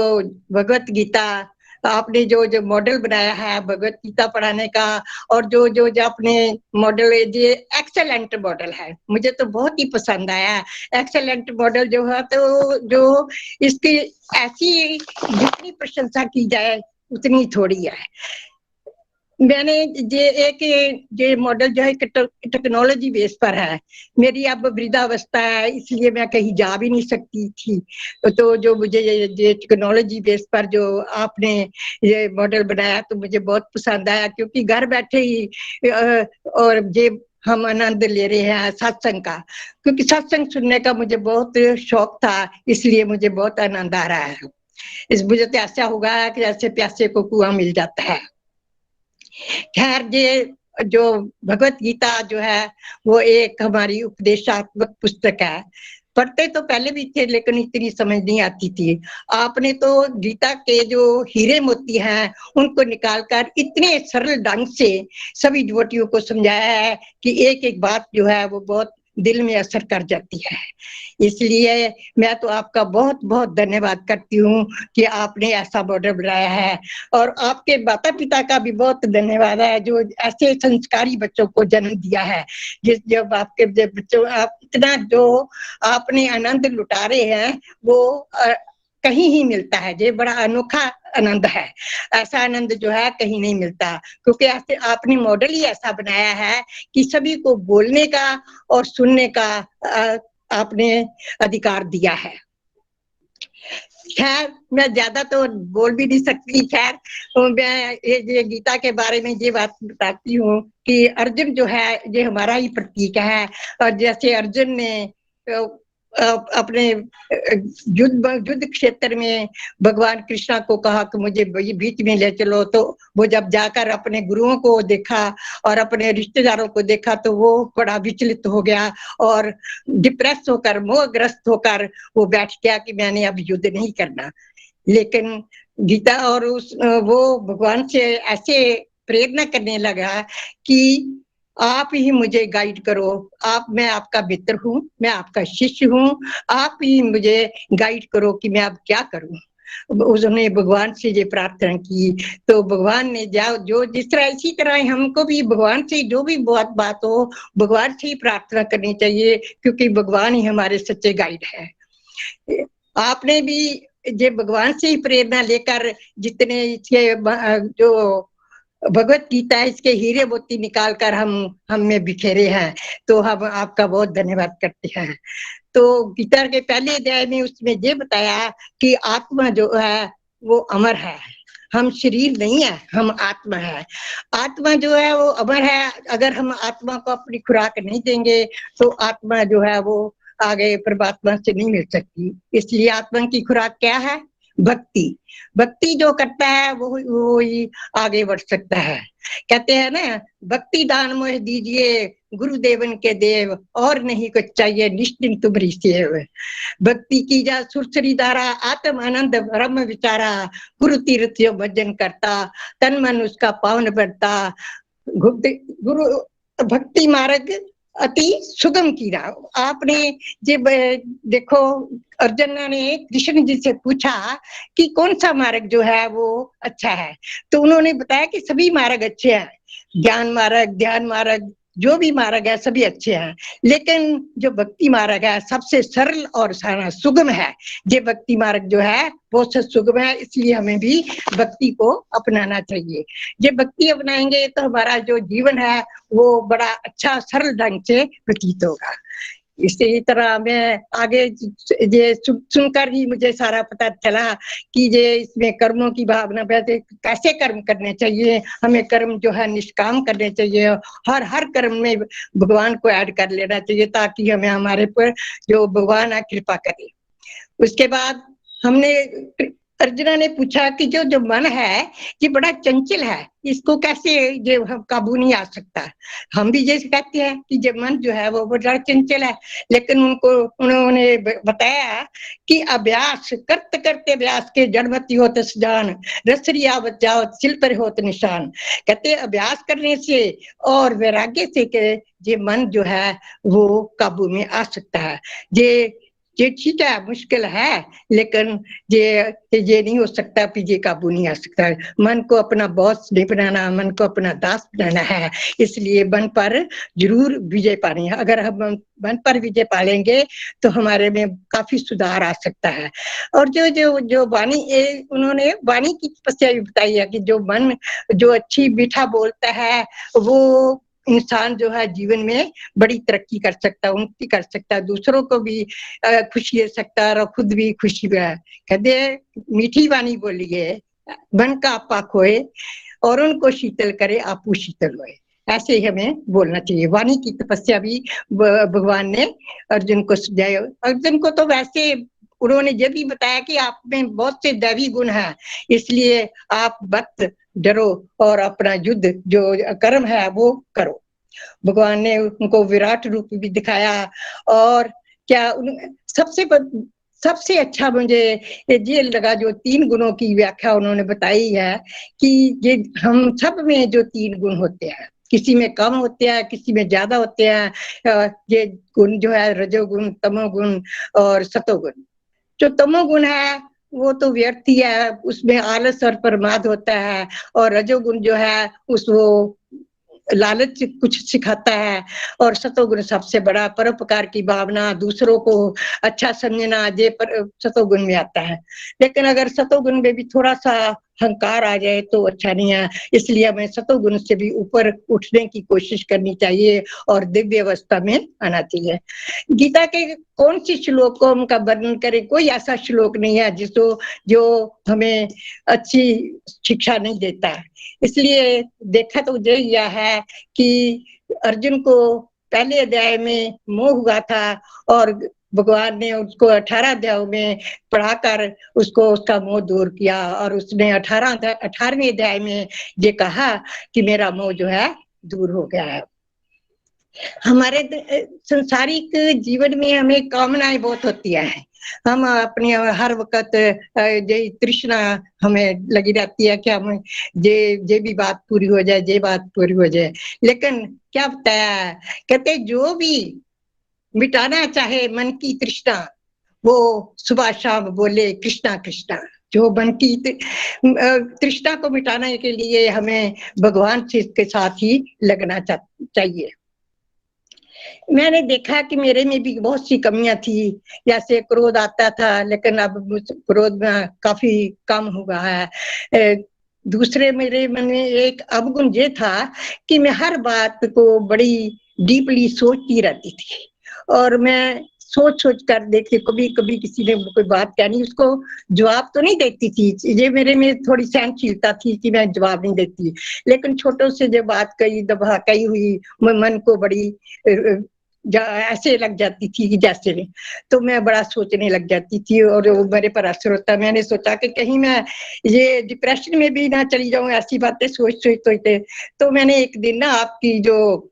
भगवत गीता आपने जो मॉडल बनाया है भगवत गीता पढ़ाने का, और जो आपने मॉडल, ये एक्सेलेंट मॉडल है, मुझे तो बहुत ही पसंद आया। एक्सेलेंट मॉडल जो है तो जो इसकी ऐसी जितनी प्रशंसा की जाए उतनी थोड़ी है। मैंने ये मॉडल जो है टेक्नोलॉजी बेस पर है। मेरी अब वृद्धावस्था है इसलिए मैं कहीं जा भी नहीं सकती थी, तो जो मुझे ये टेक्नोलॉजी बेस पर जो आपने ये मॉडल बनाया तो मुझे बहुत पसंद आया, क्योंकि घर बैठे ही और ये हम आनंद ले रहे हैं सत्संग का, क्योंकि सत्संग सुनने का मुझे बहुत शौक था, इसलिए मुझे बहुत आनंद आ रहा है। इस मुझे तो ऐसा होगा कि जैसे प्यासे को कुआं मिल जाता है। खैर, ये जो भगवत गीता जो है वो एक हमारी उपदेशात्मक पुस्तक है। पढ़ते तो पहले भी थे लेकिन इतनी समझ नहीं आती थी। आपने तो गीता के जो हीरे मोती हैं उनको निकालकर इतने सरल ढंग से सभी डिवोटियों को समझाया है कि एक एक बात जो है वो बहुत दिल में असर कर जाती है। इसलिए मैं तो आपका बहुत बहुत धन्यवाद करती हूँ कि आपने ऐसा मॉडल बनाया है, और आपके माता पिता का भी बहुत धन्यवाद है जो ऐसे संस्कारी बच्चों को जन्म दिया है। जब आपके बच्चों आप इतना जो आपने आनंद लुटा रहे हैं वो कहीं ही मिलता है। ये बड़ा अनोखा आनंद है, ऐसा आनंद जो है कहीं नहीं मिलता, क्योंकि ऐसे आपने मॉडल ही ऐसा बनाया है कि सभी को बोलने का और सुनने का आपने अधिकार दिया है। खैर, मैं ज्यादा तो बोल भी नहीं सकती। खैर, मैं ये गीता के बारे में ये बात बताती हूँ कि अर्जुन जो है ये हमारा ही प्रतीक है, और जैसे अर्जुन ने अपने युद्ध क्षेत्र में भगवान कृष्णा को कहा कि मुझे बीच में ले चलो, तो वो जब जाकर अपने गुरुओं को देखा और अपने रिश्तेदारों को देखा तो वो बड़ा विचलित हो गया और डिप्रेस होकर, मोहग्रस्त होकर वो बैठ गया कि मैंने अब युद्ध नहीं करना। लेकिन गीता और वो भगवान से ऐसे प्रेरणा करने लगा कि आप ही मुझे गाइड करो, मैं आपका मित्र हूँ, मैं आपका शिष्य हूँ, आप ही मुझे गाइड करो कि मैं अब क्या करूँ। उसने भगवान से ये प्रार्थना की तो भगवान ने जो जिस तरह, इसी तरह हमको भी भगवान से जो भी बात हो भगवान से ही प्रार्थना करनी चाहिए, क्योंकि भगवान ही हमारे सच्चे गाइड है। आपने भी ये भगवान से ही प्रेरणा लेकर जितने इसके जो भगवत गीता है इसके हीरे मोती निकाल कर हम में बिखेरे हैं, तो हम आपका बहुत धन्यवाद करते हैं। तो गीता के पहले अध्याय में उसमें ये बताया कि आत्मा जो है वो अमर है, हम शरीर नहीं है, हम आत्मा है। आत्मा जो है वो अमर है। अगर हम आत्मा को अपनी खुराक नहीं देंगे तो आत्मा जो है वो आगे परमात्मा से नहीं मिल सकती। इसलिए आत्मा की खुराक क्या है? भक्ति। भक्ति जो करता है वो ही आगे बढ़ सकता है। कहते हैं ना, भक्ति दान मोह दीजिए गुरुदेवन के देव, और नहीं कुछ चाहिए निश्चिंत तुम्हारी सेव। भक्ति की जा सुरसरी धारा, आत्म आनंद ब्रह्म विचारा, गुरु तीर्थ जो भजन करता, तन मन उसका पावन बढ़ता। गुरु भक्ति मार्ग अति सुगम की राह। आपने जे देखो, अर्जुन ने कृष्ण जी से पूछा कि कौन सा मार्ग जो है वो अच्छा है, तो उन्होंने बताया कि सभी मार्ग अच्छे हैं, ज्ञान मार्ग, ध्यान मार्ग, जो भी मार्ग है सभी अच्छे हैं, लेकिन जो भक्ति मार्ग है सबसे सरल और सुगम है। ये भक्ति मार्ग जो है वो सुगम है, इसलिए हमें भी भक्ति को अपनाना चाहिए। ये भक्ति अपनाएंगे तो हमारा जो जीवन है वो बड़ा अच्छा सरल ढंग से व्यतीत होगा। इसी तरह मैं आगे ये सुनकर ही मुझे सारा पता चला कि ये इसमें कर्मों की भावना वैसे कैसे कर्म करने चाहिए, हमें कर्म जो है निष्काम करने चाहिए, हर कर्म में भगवान को ऐड कर लेना चाहिए ताकि हमें हमारे पर जो भगवान है कृपा करे। उसके बाद हमने अर्जुना ने पूछा कि जो जो मन है ये बड़ा चंचल है, इसको कैसे ये हम काबू नहीं आ सकता। हम भी जैसे कहते हैं कि जो मन जो है वो बड़ा चंचल है, लेकिन उन्होंने बताया कि अभ्यास करते करते अभ्यास के जड़मती होत सजान, रसरी आवत जावत सिल पर होत निशान। कहते अभ्यास करने से और वैराग्य से के ये मन जो है वो काबू में आ सकता है। ये ठीक है, मुश्किल है, लेकिन ये नहीं हो सकता कि ये काबू नहीं आ सकता। मन को अपना बॉस नहीं बनाना, मन को अपना दास बनाना है, इसलिए मन पर जरूर विजय पानी है। अगर हम मन पर विजय पालेंगे तो हमारे में काफी सुधार आ सकता है। और जो जो जो वाणी उन्होंने वाणी की तपस्या भी बताई है कि जो मन जो अच्छी मीठा बोलता है वो इंसान जो है जीवन में बड़ी तरक्की कर सकता है, उन्नति कर सकता है, दूसरों को भी खुशी दे सकता है और खुद भी खुशी है। कहते मीठी वाणी बोलिए, मन का आपा खोए और उनको शीतल करे आपू शीतल होए। ऐसे ही हमें बोलना चाहिए। वाणी की तपस्या भी भगवान ने अर्जुन को सुझाया। अर्जुन को तो वैसे उन्होंने ये भी बताया कि आप में बहुत से दैवी गुण है, इसलिए आप मत डरो और अपना युद्ध जो कर्म है वो करो। भगवान ने उनको विराट रूप भी दिखाया। और क्या सबसे अच्छा मुझे ये लगा जो 3 गुणों की व्याख्या उन्होंने बताई है कि ये हम सब में जो 3 गुण होते हैं, किसी में कम होते हैं, किसी में ज्यादा होते हैं। ये गुण जो है रजोगुण, तमोगुण और सतोगुण। जो तमोगुण है वो तो व्यर्थ ही है, उसमें आलस और प्रमाद होता है। और रजोगुण जो है उस वो लालच कुछ सिखाता है। और सतोगुण सबसे बड़ा परोपकार की भावना, दूसरों को अच्छा समझना, ये सतोगुण में आता है। लेकिन अगर सतोगुण में भी थोड़ा सा अहंकार आ जाए तो अच्छा नहीं है, इसलिए हमें सतोगुण से भी ऊपर उठने की कोशिश करनी चाहिए और दिव्य अवस्था में आना चाहिए। गीता के कौन सी श्लोकों का वर्णन करें, कोई ऐसा श्लोक नहीं है जो हमें अच्छी शिक्षा नहीं देता है। इसलिए देखा तो यह है कि अर्जुन को पहले अध्याय में मोह हुआ था और भगवान ने उसको 18 अध्यायों में पढ़ाकर उसको उसका मोह दूर किया। और उसने 18वें अध्याय में ये कहा कि मेरा मोह जो है दूर हो गया है। हमारे संसारिक जीवन में हमें कामनाएं बहुत होती है। हम अपने हर वक्त ये तृष्णा हमें लगी रहती है कि हम ये भी बात पूरी हो जाए, ये बात पूरी हो जाए। लेकिन क्या बताया, कहते जो भी मिटाना चाहे मन की तृष्णा वो सुबह शाम बोले कृष्णा कृष्णा। जो मन की तृष्णा को मिटाने के लिए हमें भगवान के साथ ही लगना चाहिए। मैंने देखा कि मेरे में भी बहुत सी कमियां थी। जैसे क्रोध आता था, लेकिन अब क्रोध में काफी कम हुआ है। दूसरे मेरे मन में एक अवगुण ये था कि मैं हर बात को बड़ी डीपली सोचती रहती थी और मैं सोच कर देखती, कभी कभी किसी ने कोई बात कहनी उसको जवाब तो नहीं देती थी। ये मेरे में थोड़ी सहनशीलता थी कि मैं जवाब नहीं देती, लेकिन छोटों से जो बात कही दबा कही हुई मन को बड़ी ऐसे लग जाती थी कि जैसे, तो मैं बड़ा सोचने लग जाती थी और वो मेरे पर असर होता। मैंने सोचा कि कहीं मैं ये डिप्रेशन में भी ना चली जाऊं, ऐसी बातें सोचते। तो मैंने एक दिन ना आपकी जो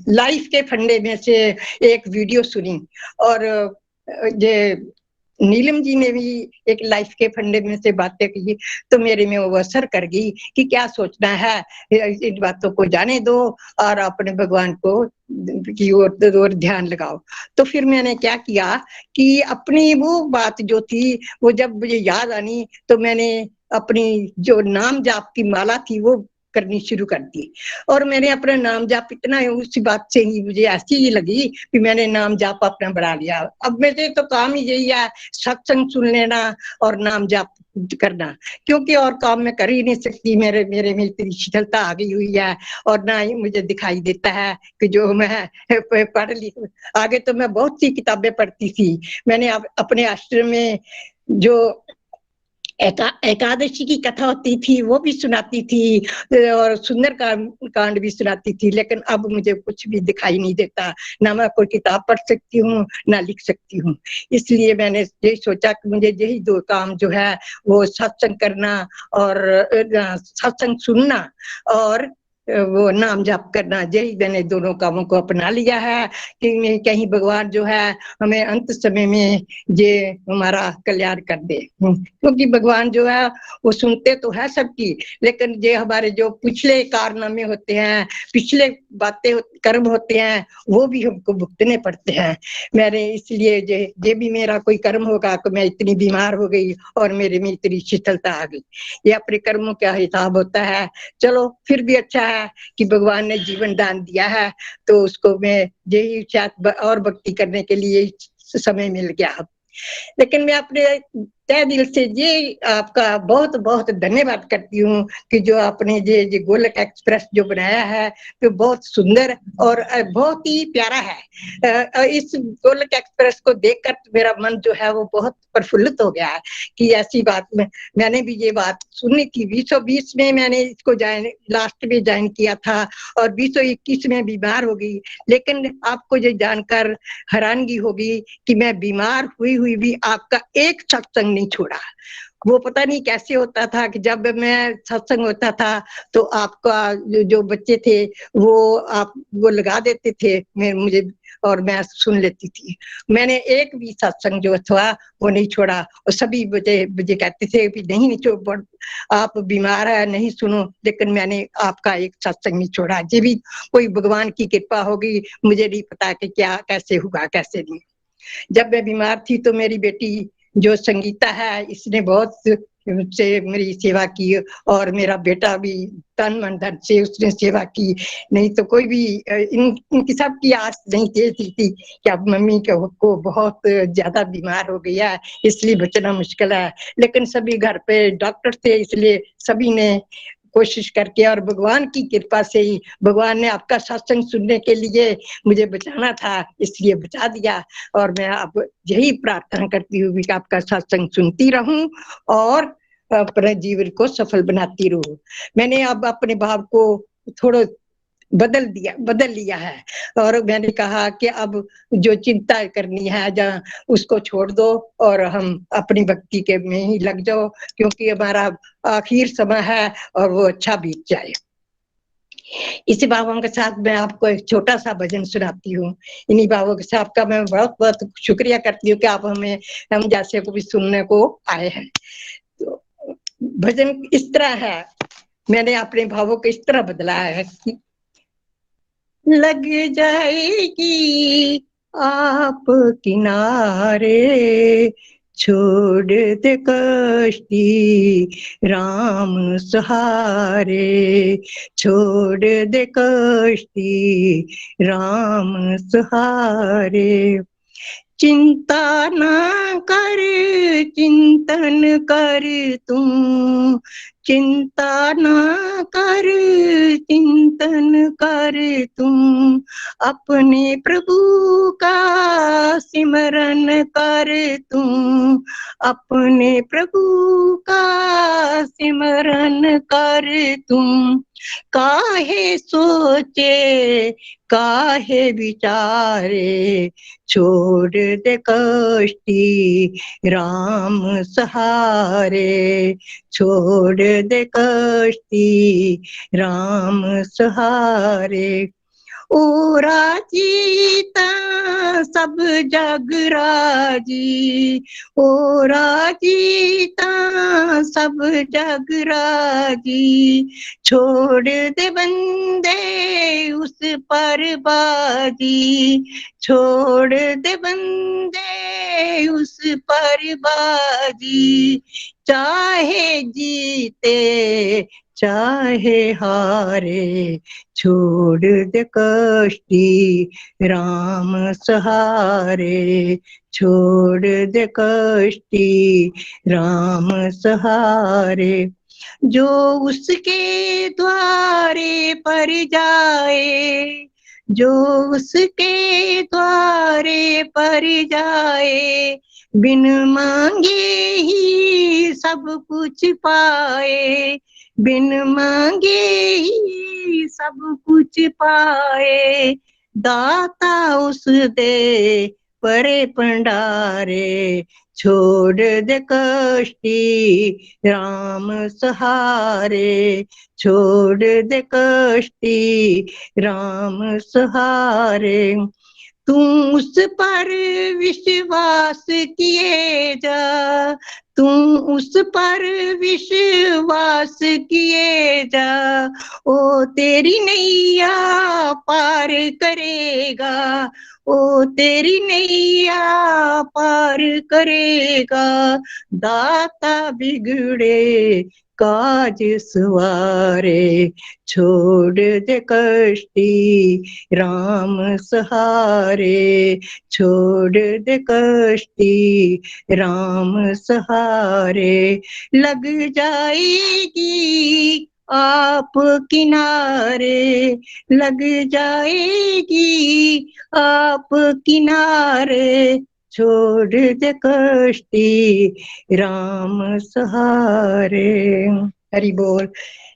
लाइफ के फंडे में से एक वीडियो सुनी और ये नीलम जी ने भी एक लाइफ के फंडे में से बातें की, तो मेरे में वो असर कर गई कि क्या सोचना है, इन बातों को जाने दो और अपने भगवान को की ओर ध्यान लगाओ। तो फिर मैंने क्या किया कि अपनी वो बात जो थी वो जब मुझे याद आनी तो मैंने अपनी जो नाम जाप की माला थी वो करनी शुरू कर दी। और मैंने अपना नाम जाप इतना, उसी बात से ही मुझे ऐसी ही लगी कि मैंने नाम जाप अपना बढ़ा लिया। अब मेरे तो काम ही यही है, सत्संग सुन लेना और नाम जाप करना, क्योंकि और काम मैं कर ही नहीं सकती। मेरे मेरे में इतनी शीतलता आ गई हुई है, और ना ही मुझे दिखाई देता है कि जो मैं पढ़ ली। आगे तो मैं बहुत सी किताबें पढ़ती थी। मैंने अपने आश्रम में जो एकादशी की कथा होती थी वो भी सुनाती थी, और सुंदर कांड भी सुनाती थी, लेकिन अब मुझे कुछ भी दिखाई नहीं देता। ना मैं कोई किताब पढ़ सकती हूँ, ना लिख सकती हूँ। इसलिए मैंने यही सोचा कि मुझे यही दो काम जो है वो सत्संग करना और सत्संग सुनना और वो नाम जाप करना, यही मैंने दोनों कामों को अपना लिया है कि कहीं भगवान जो है हमें अंत समय में ये हमारा कल्याण कर दे। क्योंकि भगवान जो है वो सुनते तो है सबकी, लेकिन ये हमारे जो पिछले कारनामे होते हैं, पिछले बातें कर्म होते हैं, वो भी हमको भुगतने पड़ते हैं। मैंने इसलिए ये भी मेरा कोई कर्म होगा कि मैं इतनी बीमार हो गई और मेरे में इतनी शीतलता आ गई, ये अपने कर्मों का हिसाब होता है। चलो फिर भी अच्छा है कि भगवान ने जीवन दान दिया है, तो उसको मैं यही शायद और भक्ति करने के लिए समय मिल गया। लेकिन मैं अपने तहे दिल से ये आपका बहुत बहुत धन्यवाद करती हूँ कि जो आपने ये गोलक एक्सप्रेस जो बनाया है तो बहुत सुंदर और बहुत ही प्यारा है। इस गोलक एक्सप्रेस को देखकर मेरा मन जो है वो बहुत प्रफुल्लित हो गया है कि ऐसी बात में मैंने भी ये बात सुनी थी। 2020 में मैंने इसको लास्ट में ज्वाइन किया था और 2021 में बीमार हो गई। लेकिन आपको ये जानकर हैरानगी होगी कि मैं बीमार हुई भी आपका एक सत्संग नहीं छोड़ा। वो पता नहीं कैसे होता था कि जब मैं सत्संग होता था तो आपका जो बच्चे थे वो लगा देते थे मुझे, और मैं सुन लेती थी। मैंने एक भी सत्संग जो था वो नहीं छोड़ा, और सभी मुझे कहते थे कि नहीं छोड़, आप बीमार है नहीं सुनो, लेकिन मैंने आपका एक सत्संग नहीं छोड़ा। ये भी कोई भगवान की कृपा होगी, मुझे नहीं पता कि क्या कैसे हुआ कैसे नहीं। जब मैं बीमार थी तो मेरी बेटी जो संगीता है इसने बहुत से मेरी सेवा की, और मेरा बेटा भी तन मन धन से उसने सेवा की। नहीं तो कोई भी इनकी सब की आस नहीं थी कि अब मम्मी को बहुत ज्यादा बीमार हो गया इसलिए बचना मुश्किल है। लेकिन सभी घर पे डॉक्टर थे, इसलिए सभी ने कोशिश करके और भगवान की कृपा से ही भगवान ने आपका सत्संग सुनने के लिए मुझे बचाना था, इसलिए बचा दिया। और मैं अब यही प्रार्थना करती हूँ कि आपका सत्संग सुनती रहूं और अपने जीवन को सफल बनाती रहूं। मैंने अब अपने भाव को थोड़ा बदल लिया है, और मैंने कहा कि अब जो चिंता करनी है जहाँ उसको छोड़ दो और हम अपनी भक्ति के में ही लग जाओ, क्योंकि हमारा आखिर समय है और वो अच्छा बीत जाए। इसी बाबों के साथ मैं आपको एक छोटा सा भजन सुनाती हूँ। इन्हीं बाबों के साथ का मैं बहुत बहुत शुक्रिया करती हूँ कि आप हम जैसे को भी सुनने को आए हैं। तो भजन इस तरह है, मैंने अपने भावों को इस तरह बदला है कि लग जाएगी आप किनारे, छोड़ दे कश्ती राम सहारे, छोड़ दे कश्ती राम सहारे। चिंता ना कर चिंतन कर तुम, चिंता ना कर चिंतन कर तुम, अपने प्रभु का सिमरन कर तुम, अपने प्रभु का सिमरन कर तुम। काहे सोचे काहे विचारे, छोड़ दे कश्ती राम सहारे, छोड़ दे कश्ती राम सहारे। ओ राजीता सब जग राजी, ओ राजीता सब जग राजी, छोड़ दे बंदे उस पर बाजी, छोड़ दे बंदे उस पर बाजी। चाहे जीते चाहे हारे, छोड़ दे कष्टी राम सहारे, छोड़ दे कष्टी राम सहारे। जो उसके द्वारे पर जाए, जो उसके द्वारे पर जाए, बिन मांगे ही सब कुछ पाए, बिन मांगे ही सब कुछ पाए। दाता उस दे परे भंडारे, छोड़ दे कष्टी राम सहारे, छोड़ दे कष्टी राम सहारे। तू उस पर विश्वास किए जा, तू उस पर विश्वास किए जा, ओ तेरी नैया पार करेगा, ओ तेरी नैया पार करेगा। दाता बिगड़े काज सवारे, छोड़ दे कष्टी राम सहारे, छोड़ दे कष्टी राम सहारे। लग जाएगी आप किनारे, लग जाएगी आप किनारे, छोड़ दे कष्टी राम सहारे। हरि बोल।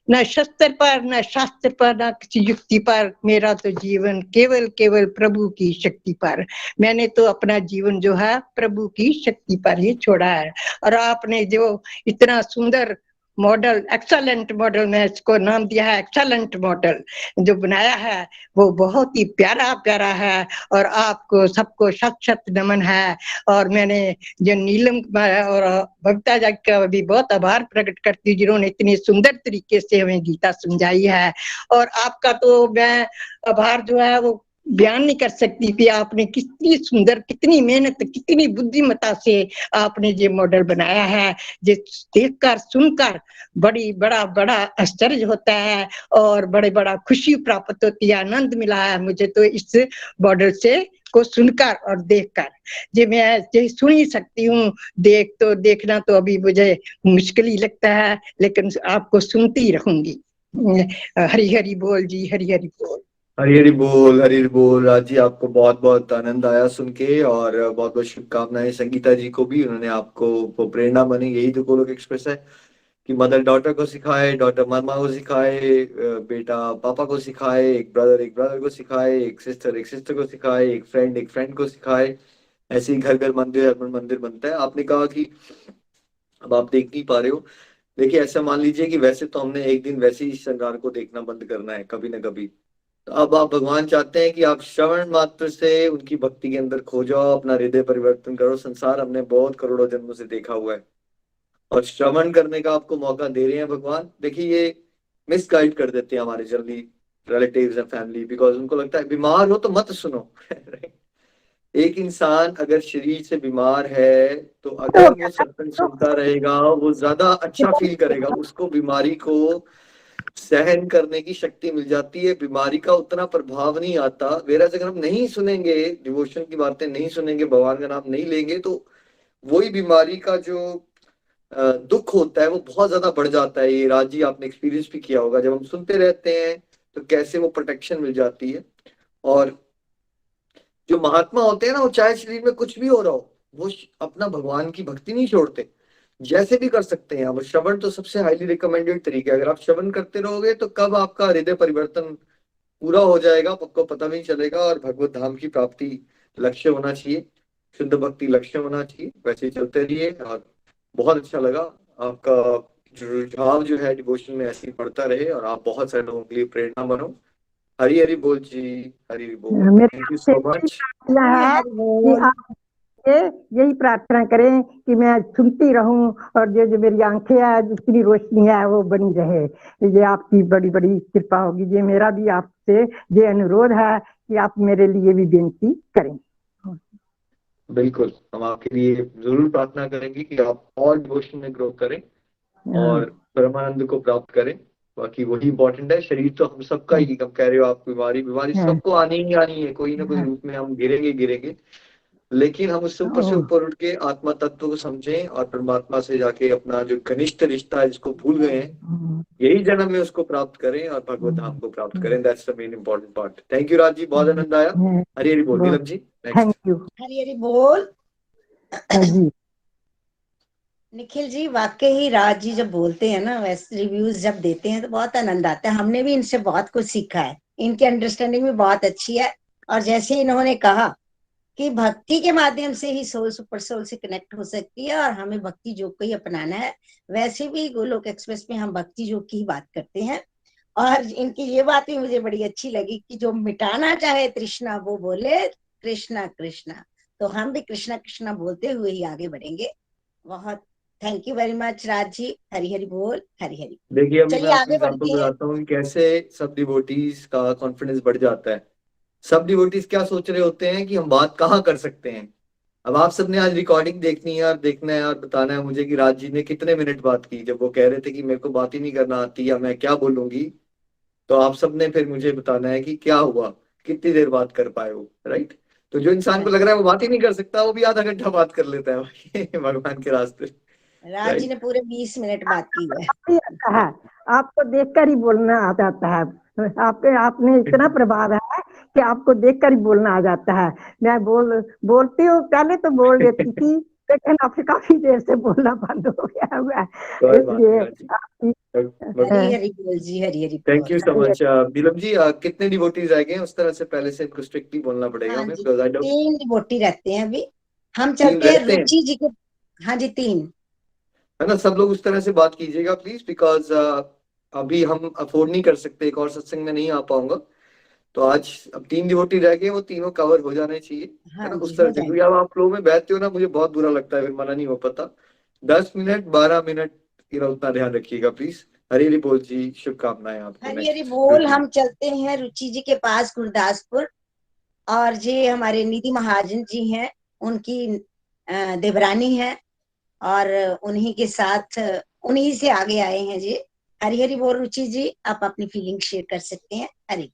न शस्त्र पर, न शास्त्र पर, न किसी युक्ति पर, मेरा तो जीवन केवल केवल प्रभु की शक्ति पर। मैंने तो अपना जीवन जो है प्रभु की शक्ति पर ही छोड़ा है। और आपने जो इतना सुंदर मॉडल, एक्सेलेंट मॉडल, मैं इसको नाम दिया है एक्सेलेंट मॉडल, जो बनाया है वो बहुत ही प्यारा प्यारा है। और आपको सबको शत शत नमन है। और मैंने जो नीलम और भक्ता जी का भी बहुत आभार प्रकट करती हूँ, जिन्होंने इतनी सुंदर तरीके से हमें गीता समझाई है। और आपका तो मैं आभार जो है वो बयान नहीं कर सकती कि आपने कितनी सुंदर, कितनी मेहनत, कितनी बुद्धिमत्ता से आपने ये मॉडल बनाया है। जो देखकर सुनकर बड़ी बड़ा बड़ा आश्चर्य होता है और बड़े बड़ा खुशी प्राप्त होती है, आनंद मिला है मुझे तो इस मॉडल से को सुनकर और देखकर। जे मैं जे सुन ही सकती हूँ, देखना तो अभी मुझे मुश्किल ही लगता है, लेकिन आपको सुनती रहूंगी। हरि हरि बोल जी, हरि हरि बोल। हरी हरी बोल, हरी हरी बोल। राज जी, आपको बहुत बहुत आनंद आया सुन के, और बहुत बहुत शुभकामनाएं संगीता जी को भी, उन्होंने आपको वो प्रेरणा बनी। यही तो गोलोक एक्सप्रेस है कि मदर डॉटर को सिखाए, डॉटर मम्मा को सिखाए, बेटा पापा को सिखाए, एक ब्रदर को सिखाए, एक सिस्टर को सिखाए, एक फ्रेंड को सिखाए। ऐसे ही घर घर मंदिर, हर मंदिर बनता है। आपने कहा कि अब आप देख नहीं पा रहे हो। देखिए, ऐसा मान लीजिए कि वैसे तो हमने एक दिन वैसे ही श्रृंगार को देखना बंद करना है कभी ना कभी। तो अब आप भगवान चाहते हैं कि आप श्रवण मात्र से उनकी भक्ति के अंदर खो जाओ, अपना हृदय परिवर्तन करो। संसार हमने बहुत करोड़ों जन्मों से देखा हुआ है, और श्रवण करने का आपको मौका दे रहे हैं भगवान। देखिए, ये मिसगाइड कर देते हैं हमारे जल्दी रिलेटिव्स एंड फैमिली, बिकॉज उनको लगता है बीमार हो तो मत सुनो। एक इंसान अगर शरीर से बीमार है तो अगर वो सत्संग सुनता रहेगा, वो ज्यादा अच्छा फील करेगा, उसको बीमारी को सहन करने की शक्ति मिल जाती है, बीमारी का उतना प्रभाव नहीं आता। वेराज अगर हम नहीं सुनेंगे, डिवोशन की बातें नहीं सुनेंगे, भगवान का नाम नहीं लेंगे, तो वही बीमारी का जो दुख होता है वो बहुत ज्यादा बढ़ जाता है। ये राज जी आपने एक्सपीरियंस भी किया होगा, जब हम सुनते रहते हैं तो कैसे वो प्रोटेक्शन मिल जाती है। और जो महात्मा होते हैं ना, वो चाहे शरीर में कुछ भी हो रहा हो, वो अपना भगवान की भक्ति नहीं छोड़ते, जैसे भी कर सकते हैं। अब श्रवण तो सबसे हाईली रिकमेंडेड तरीका है। अगर आप श्रवण करते रहोगे तो कब आपका हृदय परिवर्तन पूरा हो जाएगा आपको पता भी नहीं चलेगा। और भगवत धाम की प्राप्ति लक्ष्य होना चाहिए, शुद्ध भक्ति लक्ष्य होना चाहिए। वैसे ही चलते रहिए। और बहुत अच्छा लगा आपका जो रुझाव जो है डिवोशन में ऐसे ही बढ़ता रहे, और आप बहुत सारे लोगों के लिए प्रेरणा बनो। हरी हरी बोल जी, हरी हरी बोल। Thank you so much. है कि आप यही प्रार्थना करें कि मैं सुनती रहूं, और जो मेरी आंखें है, जितनी रोशनी है वो बनी रहे। ये आपकी बड़ी बड़ी कृपा होगी। ये मेरा भी आपसे ये अनुरोध है कि आप मेरे लिए भी बेनती करें। बिल्कुल, हम आपके लिए जरूर प्रार्थना करेंगे कि आप और डिवोशन में ग्रो करें और परमानंद को प्राप्त करें। बाकी वही इंपॉर्टेंट है। शरीर तो हम सबका ही, कब कह रहे हो आप, बीमारी बीमारी सबको आनी ही आनी है, कोई ना कोई रूप में हम गिरेंगे गिरेंगे, लेकिन हम उससे ऊपर उठ के आत्मा तत्व को समझें और परमात्मा से जाके अपना जो घनिष्ठ रिश्ता है जिसको भूल गए हैं, यही जन्म में उसको प्राप्त करें और भगवत धाम को प्राप्त करें। That's the main important part. Thank you Raj ji, बहुत आनंद आया। हरी हरी बोल। Neelam ji next. Thank you Hari Hari बोल। जी। निखिल जी, वाकई ही राज जी जब बोलते हैं ना, वैसे रिव्यूज जब देते हैं तो बहुत आनंद आता है। हमने भी इनसे बहुत कुछ सीखा है, इनकी अंडरस्टैंडिंग भी बहुत अच्छी है। और जैसे इन्होंने कहा कि भक्ति के माध्यम से ही सोल सुपर सोल से कनेक्ट हो सकती है और हमें भक्ति योग को ही अपनाना है। वैसे भी गोलोक एक्सप्रेस में हम भक्ति योग की ही बात करते हैं। और इनकी ये बात भी मुझे बड़ी अच्छी लगी कि जो मिटाना चाहे तृष्णा वो बोले कृष्णा कृष्णा। तो हम भी कृष्णा कृष्णा बोलते हुए ही आगे बढ़ेंगे। बहुत thank you very much Raj ji. हरी हरी बोल। हरी हरी। देखिए अभी मैं चलिए आपको आगे एग्जांपल बढ़ते हैं। बताता हूँ कि कैसे सब डिवोटीज का कॉन्फिडेंस बढ़ जाता है। सब डिवोटीज क्या सोच रहे होते हैं कि हम बात कहाँ कर सकते हैं। अब आप सबने आज रिकॉर्डिंग देखनी है और देखना है और बताना है मुझे कि राज जी ने कितने मिनट बात की। जब वो कह रहे थे कि मेरे को बात ही नहीं करना आती या मैं क्या बोलूंगी, तो आप सबने फिर मुझे बताना है कि क्या हुआ, कितनी देर बात कर पाए वो, राइट। तो जो इंसान को लग रहा है वो बात ही नहीं कर सकता, वो भी आधा घंटा बात कर लेता है भाई भगवान के रास्ते, राज जी राइट। ने पूरे 20 मिनट बात की है। काफी अच्छा है, आपको देखकर ही बोलना आ जाता है। आपके आपने इतना प्रभाव है कि आपको देखकर ही बोलना आ जाता है। मैं बोलती हूँ, पहले तो बोल लेती थी, लेकिन अब काफी देर से बोलना बंद हो गया हुआ है, कोई बात नहीं इसलिए राज जी। आपकी हरी हरी बोल जी। हरी हरी थैंक बोल। You so much Neelam ji. कितने डिवोटीज रह गए उस तरह से पहले से इनको स्ट्रिक्टली बोलना पड़ेगा हाँ हमें, जी, बिकॉज आई डोंट। 3 डिवोटी रहते हैं अभी। हम तीन चलते हैं रहते हैं, रुचि जी के। हाँ जी 3। है ना। सब लोग उस तरह से बात कीजिएगा प्लीज, बिकॉज अभी हम अफोर्ड नहीं कर सकते, एक और सत्संग में नहीं आ पाऊंगा। तो आज अब 3 डिवोटी रह गए, वो तीनों कवर हो जाने चाहिए, है हाँ ना, जी उस हो तरह से। क्योंकि जाएंगे। अब आप फ्लो में बैठते हो ना, मुझे बहुत बुरा लगता है, फिर मना नहीं हो पाता। 10 मिनट 12 मिनट, उतना ध्यान रखिएगा प्लीज। हरी हरी बोल जी, शुभकामनाएं आपको। हरी हरी नेक्स्ट बोल। रुचि। हम चलते हैं रुचि जी के पास गुरदासपुर। और जी हमारे निधि महाजन जी हैं, उनकी देवरानी है। और उन्हीं के साथ उन्हीं से आगे आए हैं जी। हरी हरी बोल रुचि जी, आप अपनी फीलिंग शेयर कर सकते हैं। हरी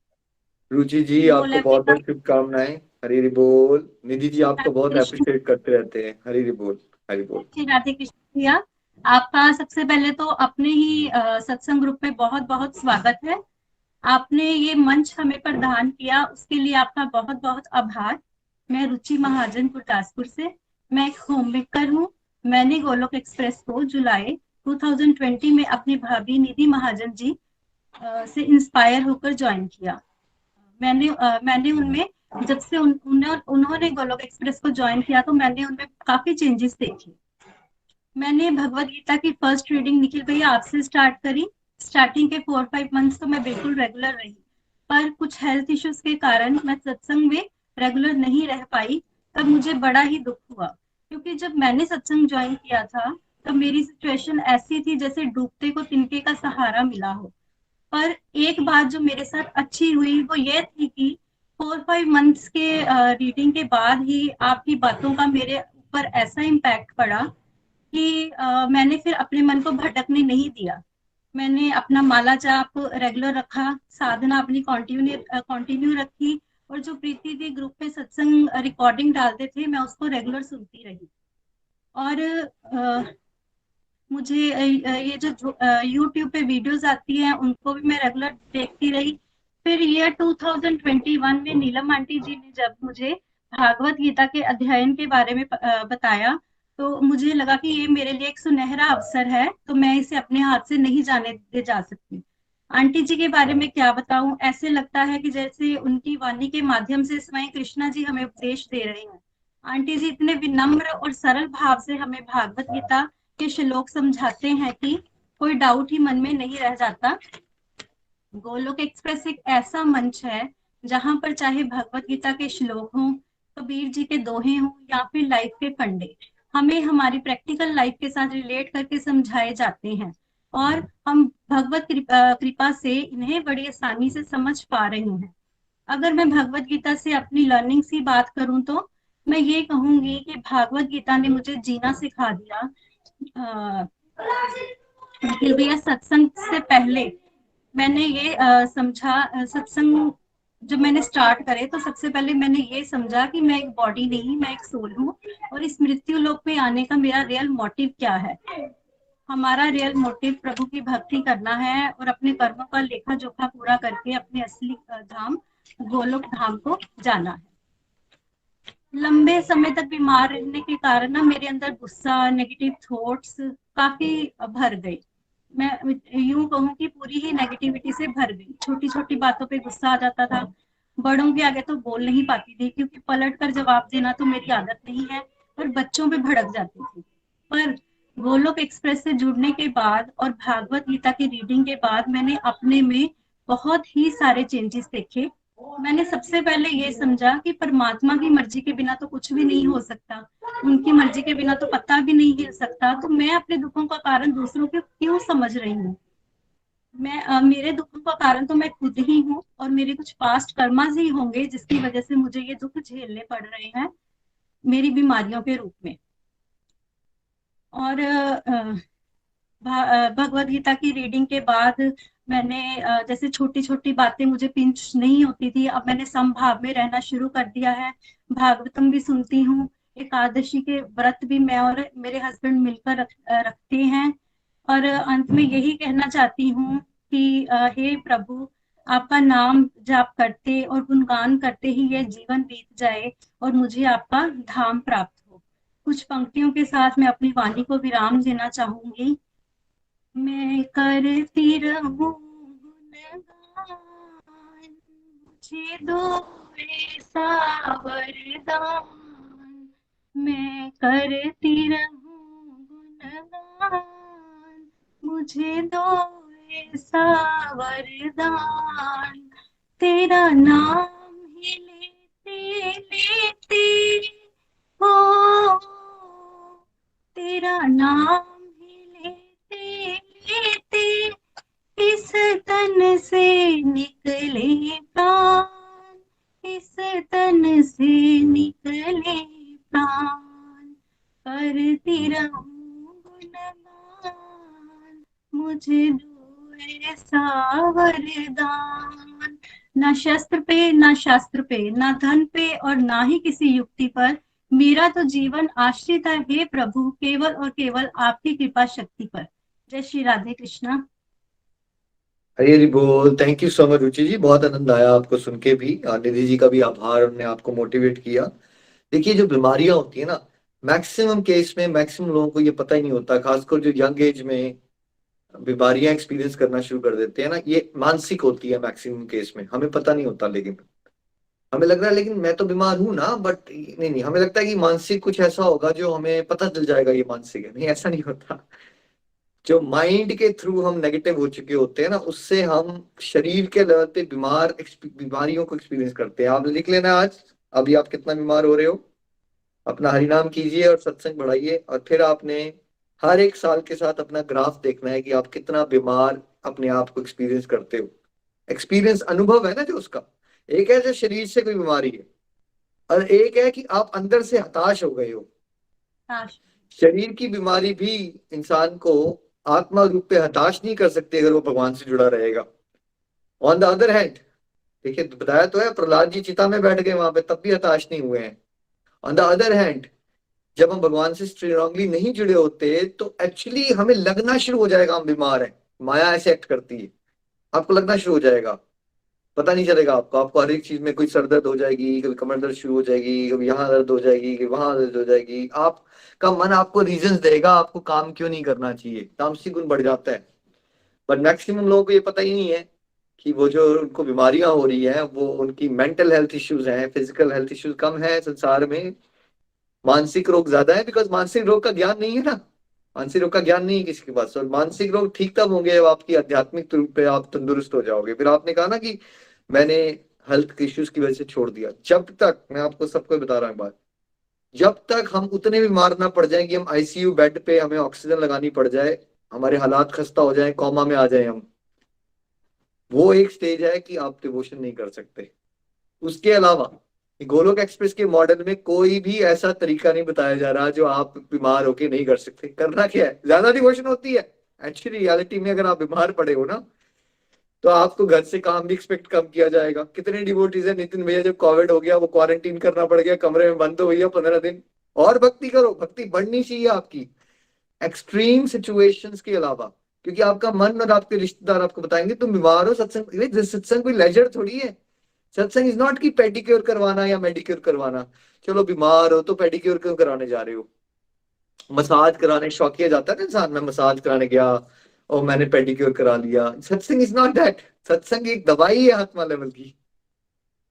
रुचि जी बोल आपको बहुत बहुत शुभकामनाएं। हरी हरी बोल। निधि जी आपको बहुत कृष्ण। अप्रिशिएट करते रहते हैं। हरी हरी बोल। हरी बोल। राधे कृष्ण भैया, आपका सबसे पहले तो अपने ही सत्संग ग्रुप में बहुत बहुत स्वागत है। आपने ये मंच हमें प्रदान किया, उसके लिए आपका बहुत बहुत आभार। मैं रुचि महाजन गुरदासपुर से, मैं एक होम मेकर हूँ। मैंने गोलोक एक्सप्रेस को जुलाई 2020 में अपनी भाभी निधि महाजन जी से इंस्पायर होकर ज्वाइन किया। मैंने उनमें, जब से उन्होंने गोलोक एक्सप्रेस को ज्वाइन किया, तो मैंने उनमें काफी चेंजेस देखे। मैंने भगवत गीता की फर्स्ट रीडिंग निखिल भैया आपसे स्टार्ट करी। स्टार्टिंग के 4-5 मंथ्स तो मैं बिल्कुल रेगुलर रही, पर कुछ हेल्थ इश्यूज के कारण मैं सत्संग में रेगुलर नहीं रह पाई। तब मुझे बड़ा ही दुख हुआ, क्योंकि जब मैंने सत्संग ज्वाइन किया था तब मेरी सिचुएशन ऐसी थी जैसे डूबते को तिनके का सहारा मिला हो। पर एक बात जो मेरे साथ अच्छी हुई वो ये थी कि 4-5 मंथ्स के रीडिंग के बाद ही आपकी बातों का मेरे ऊपर ऐसा इम्पैक्ट पड़ा कि मैंने फिर अपने मन को भटकने नहीं दिया। मैंने अपना माला जाप रेगुलर रखा, साधना अपनी कंटिन्यू रखी, और जो प्रीति दी ग्रुप पे सत्संग रिकॉर्डिंग डालते थे मैं उसको रेगुलर सुनती रही। और मुझे ये जो यूट्यूब पे वीडियोस आती हैं उनको भी मैं रेगुलर देखती रही। फिर ये 2021 में नीलम आंटी जी ने जब मुझे भागवत गीता के अध्ययन के बारे में बताया, तो मुझे लगा कि ये मेरे लिए एक सुनहरा अवसर है, तो मैं इसे अपने हाथ से नहीं जाने दे जा सकती। आंटी जी के बारे में क्या बताऊं, ऐसे लगता है कि जैसे उनकी वाणी के माध्यम से स्वयं कृष्णा जी हमें उपदेश दे रहे हैं। आंटी जी इतने विनम्र और सरल भाव से हमें भागवत गीता के श्लोक समझाते हैं कि कोई डाउट ही मन में नहीं रह जाता। गोलोक एक्सप्रेस एक ऐसा मंच है जहां पर चाहे भगवत गीता के श्लोक हों, कबीर जी के दोहे हों, या फिर लाइफ के फंडे, हमें हमारी प्रैक्टिकल लाइफ के साथ रिलेट करके समझाए जाते हैं, और हम भगवत कृपा से इन्हें बड़ी आसानी से समझ पा रहे हैं। अगर मैं भगवत गीता से अपनी लर्निंग्स की बात करूं, तो मैं ये कहूंगी कि भागवत गीता ने मुझे जीना सिखा दिया। निखिल भैया, सत्संग से पहले मैंने ये समझा, सत्संग जब मैंने स्टार्ट करे तो सबसे पहले मैंने ये समझा कि मैं एक बॉडी नहीं, मैं एक सोल हूँ, और इस मृत्यु लोक में आने का मेरा रियल मोटिव क्या है। हमारा रियल मोटिव प्रभु की भक्ति करना है और अपने कर्मों का लेखा जोखा पूरा करके अपने असली धाम गोलोक धाम को जाना है। लंबे समय तक बीमार रहने के कारण ना मेरे अंदर गुस्सा, नेगेटिव थॉट्स काफी भर गए। मैं यूं कहूं कि पूरी ही नेगेटिविटी से भर गई। छोटी छोटी बातों पे गुस्सा आ जाता था, बड़ों के आगे तो बोल नहीं पाती थी क्योंकि पलट कर जवाब देना तो मेरी आदत नहीं है, और बच्चों पे भड़क जाती थी। पर गोलोक एक्सप्रेस से जुड़ने के बाद और भागवत गीता की रीडिंग के बाद मैंने अपने में बहुत ही सारे चेंजेस देखे। मैंने सबसे पहले ये समझा कि परमात्मा की मर्जी के बिना तो कुछ भी नहीं हो सकता, उनकी मर्जी के बिना तो पत्ता भी नहीं हिल सकता। तो मैं अपने दुखों का कारण दूसरों को क्यों समझ रही हूँ? मेरे दुखों का कारण तो मैं खुद ही हूँ, और मेरे कुछ पास्ट कर्मास ही होंगे जिसकी वजह से मुझे ये दुख झेलने पड़ रहे हैं मेरी बीमारियों के रूप में। और भगवत गीता की रीडिंग के बाद मैंने जैसे छोटी छोटी बातें मुझे पिंच नहीं होती थी, अब मैंने समभाव में रहना शुरू कर दिया है। भागवतम भी सुनती हूँ, एकादशी के व्रत भी मैं और मेरे हस्बैंड मिलकर रखते हैं। और अंत में यही कहना चाहती हूँ कि हे प्रभु, आपका नाम जाप करते और गुणगान करते ही यह जीवन बीत जाए और मुझे आपका धाम प्राप्त हो। कुछ पंक्तियों के साथ मैं अपनी वाणी को विराम देना चाहूंगी। मैं करती रहूं गुणगान, मुझे दो ऐसा वरदान। मैं करती रहूं गुणगान, मुझे दो ऐसा वरदान। तेरा नाम ही लेते लेते हो, तेरा नाम ही लेते लेते इस तन से निकले प्राण, इस तन से निकले प्राण। करती रहूं गुणगान, मुझे दो ऐसा वरदान। ना शस्त्र पे, ना शास्त्र पे, ना धन पे और ना ही किसी युक्ति पर, मेरा तो जीवन आश्रित है हे प्रभु केवल और केवल आपकी कृपा शक्ति पर। जय श्री राधे कृष्णा। हरी हरी बोल। थैंक यू सो मच रुचि जी, बहुत आनंद आया आपको सुन के भी। निधि जी का भी आभार, उन्होंने आपको मोटिवेट किया। देखिए, जो बीमारियां होती है ना, मैक्सिमम केस में मैक्सिमम लोगों को ये पता ही नहीं होता, खासकर जो यंग एज में बीमारियां एक्सपीरियंस करना शुरू कर देते हैं ना, ये मानसिक होती है मैक्सिमम केस में, हमें पता नहीं होता। लेकिन हमें लग रहा है लेकिन मैं तो बीमार हूं ना, बट नहीं नहीं, हमें लगता है कि मानसिक कुछ ऐसा होगा जो हमें पता चल जाएगा ये मानसिक है। नहीं, ऐसा नहीं होता। जो माइंड के थ्रू हम नेगेटिव हो चुके होते हैं ना, उससे हम शरीर के लेवल पे बीमारियों को एक्सपीरियंस करते हैं। आप लिख लेना आज, अभी आप कितना बीमार हो रहे हो, अपना हरिनाम कीजिए और सत्संग बढ़ाइए, और फिर आपने हर एक साल के साथ अपना ग्राफ देखना है कि आप कितना बीमार अपने आप को एक्सपीरियंस करते हो। एक्सपीरियंस अनुभव है ना जो उसका, एक है जो शरीर से कोई बीमारी है, और एक है कि आप अंदर से हताश हो गए हो। शरीर की बीमारी भी इंसान को आत्मा रूप पे हताश नहीं कर सकती अगर वो भगवान से जुड़ा रहेगा। ऑन द अदर हैंड, देखिए बताया तो है, प्रहलाद जी चिता में बैठ गए वहां पे, तब भी हताश नहीं हुए हैं। ऑन द अदर हैंड, जब हम भगवान से स्ट्रांगली नहीं जुड़े होते तो एक्चुअली हमें लगना शुरू हो जाएगा हम बीमार हैं। माया ऐसे एक्ट करती है, आपको लगना शुरू हो जाएगा, पता नहीं चलेगा आपको हर एक चीज में कोई सर दर्द हो जाएगी, कभी कमर दर्द शुरू हो जाएगी, कभी यहाँ दर्द हो जाएगी, कभी वहां दर्द हो जाएगी। आपका मन आपको रीजंस देगा आपको काम क्यों नहीं करना चाहिए, तामसिक गुण बढ़ जाता है। बट मैक्सिमम लोगों को ये पता ही नहीं है कि वो जो उनको बीमारियां हो रही है वो उनकी मेंटल हेल्थ इश्यूज हैं। फिजिकल हेल्थ इश्यूज कम है संसार में, मानसिक रोग ज्यादा है, बिकॉज मानसिक रोग का ज्ञान नहीं है ना। मानसिक रोग का ज्ञान नहीं है किसी के पास। और मानसिक रोग ठीक तब होंगे जब आपकी आध्यात्मिक रूप पे आप तंदुरुस्त हो जाओगे। फिर आपने कहा ना कि मैंने हेल्थ इश्यूज की वजह से छोड़ दिया। जब तक, मैं आपको सबको बता रहा हूँ बात, जब तक हम उतने बीमार ना पड़ जाए कि हम आईसीयू बेड पे हमें ऑक्सीजन लगानी पड़ जाए, हमारे हालात खस्ता हो जाए, कोमा में आ जाए हम, वो एक स्टेज है कि आप डिवोशन नहीं कर सकते। उसके अलावा गोलोक एक्सप्रेस के मॉडल में कोई भी ऐसा तरीका नहीं बताया जा रहा जो आप बीमार होके नहीं कर सकते। करना क्या है, ज्यादा डिवोशन होती है। एक्चुअली रियलिटी में अगर आप बीमार पड़े हो ना, तो आपको घर से काम भी एक्सपेक्ट कम किया जाएगा। कितने डिवोटीज है, नितिन भैया जब कोविड हो गया वो क्वारंटीन करना पड़ गया, कमरे में बंद हो भैया 15 दिन। और भक्ति करो, भक्ति बढ़नी चाहिए आपकी एक्सट्रीम सिचुएशंस के अलावा, क्योंकि आपका मन और आपके रिश्तेदार आपको बताएंगे तुम बीमार हो। सत्संग, सत्संग कोई लेजर थोड़ी है। सत्संग इज नॉट कि पेडिक्योर करवाना या मेडिक्योर करवाना। चलो बीमार हो तो पेडिक्योर क्यों कराने जा रहे हो, मसाज कराने शौकिया जाता है ना इंसान, मैं मसाज कराने गया और मैंने पेडिक्योर करा लिया। सत्संग इज नॉट दैट। सत्संग एक दवाई है आत्मा लेवल की,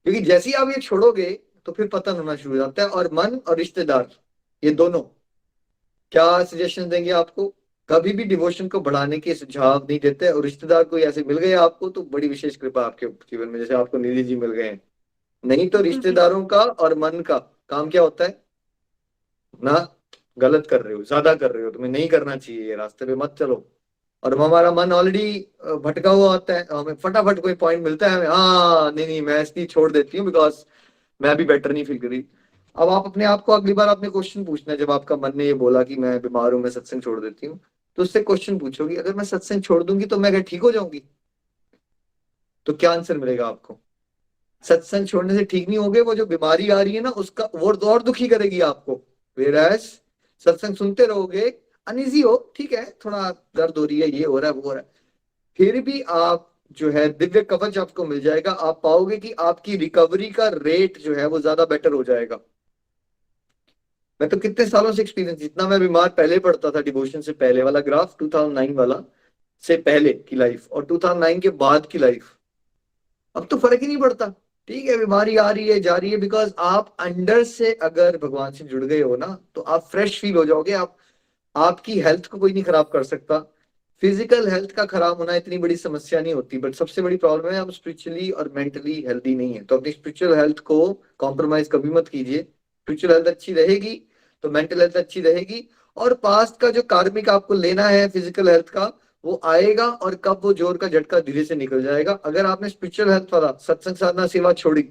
क्योंकि जैसे ही आप ये छोड़ोगे तो फिर पतन होना शुरू हो जाता है। और मन और रिश्तेदार ये दोनों क्या सजेशन देंगे आपको, कभी भी डिवोशन को बढ़ाने के सुझाव नहीं देते। और रिश्तेदार कोई ऐसे मिल गए आपको तो बड़ी विशेष कृपा आपके जीवन में, जैसे आपको निधि जी मिल गए हैं। नहीं तो रिश्तेदारों का और मन का काम क्या होता है ना, गलत कर रहे हो, ज्यादा कर रहे हो, तुम्हें नहीं करना चाहिए, ये रास्ते पे मत चलो। और हमारा मन ऑलरेडी भटका हुआ होता है, हमें फटाफट कोई पॉइंट मिलता है हमें, हाँ नहीं मैं इसलिए छोड़ देती हूँ बिकॉज मैं भी बेटर नहीं फील करी। अब आप अपने आप को अगली बार आपने क्वेश्चन पूछना है, जब आपका मन ने ये बोला कि मैं बीमार हूं मैं सत्संग छोड़ देती हूँ, तो उससे क्वेश्चन पूछोगी अगर मैं सत्संग छोड़ दूंगी तो मैं क्या ठीक हो जाऊंगी? तो क्या आंसर मिलेगा आपको? सत्संग छोड़ने से ठीक नहीं होगे, वो जो बीमारी आ रही है ना उसका वो और दुखी करेगी आपको। वेराज सत्संग सुनते रहोगे, अनइजी हो, ठीक है थोड़ा दर्द हो रही है, ये हो रहा है वो हो रहा है, फिर भी आप जो है दिव्य कवच आपको मिल जाएगा। आप पाओगे कि आपकी रिकवरी का रेट जो है वो ज्यादा बेटर हो जाएगा। मैं तो कितने सालों से एक्सपीरियंस, जितना मैं बीमार पहले पड़ता था डिवोशन से पहले वाला ग्राफ 2009 वाला से पहले की लाइफ और 2009 के बाद की लाइफ, अब तो फर्क ही नहीं पड़ता। ठीक है बीमारी आ रही है जा रही है, बिकॉज आप अंडर से अगर भगवान से जुड़ गए हो ना तो आप फ्रेश फील हो जाओगे। आपकी हेल्थ को कोई नहीं खराब कर सकता। फिजिकल हेल्थ का खराब होना इतनी बड़ी समस्या नहीं होती, बट सबसे बड़ी प्रॉब्लम है हम स्पिरिचुअली और मेंटली हेल्दी नहीं है। तो अपनी स्पिरिचुअल हेल्थ को कॉम्प्रोमाइज कभी मत कीजिए। स्पिरिचुअल हेल्थ अच्छी रहेगी तो मेंटल हेल्थ अच्छी रहेगी, और पास्ट का जो कार्मिक आपको लेना है फिजिकल हेल्थ का वो आएगा, और कब वो जोर का झटका धीरे से निकल जाएगा। अगर आपने स्पिरिचुअल हेल्थ वाला सत्संग साधना सेवा छोड़ी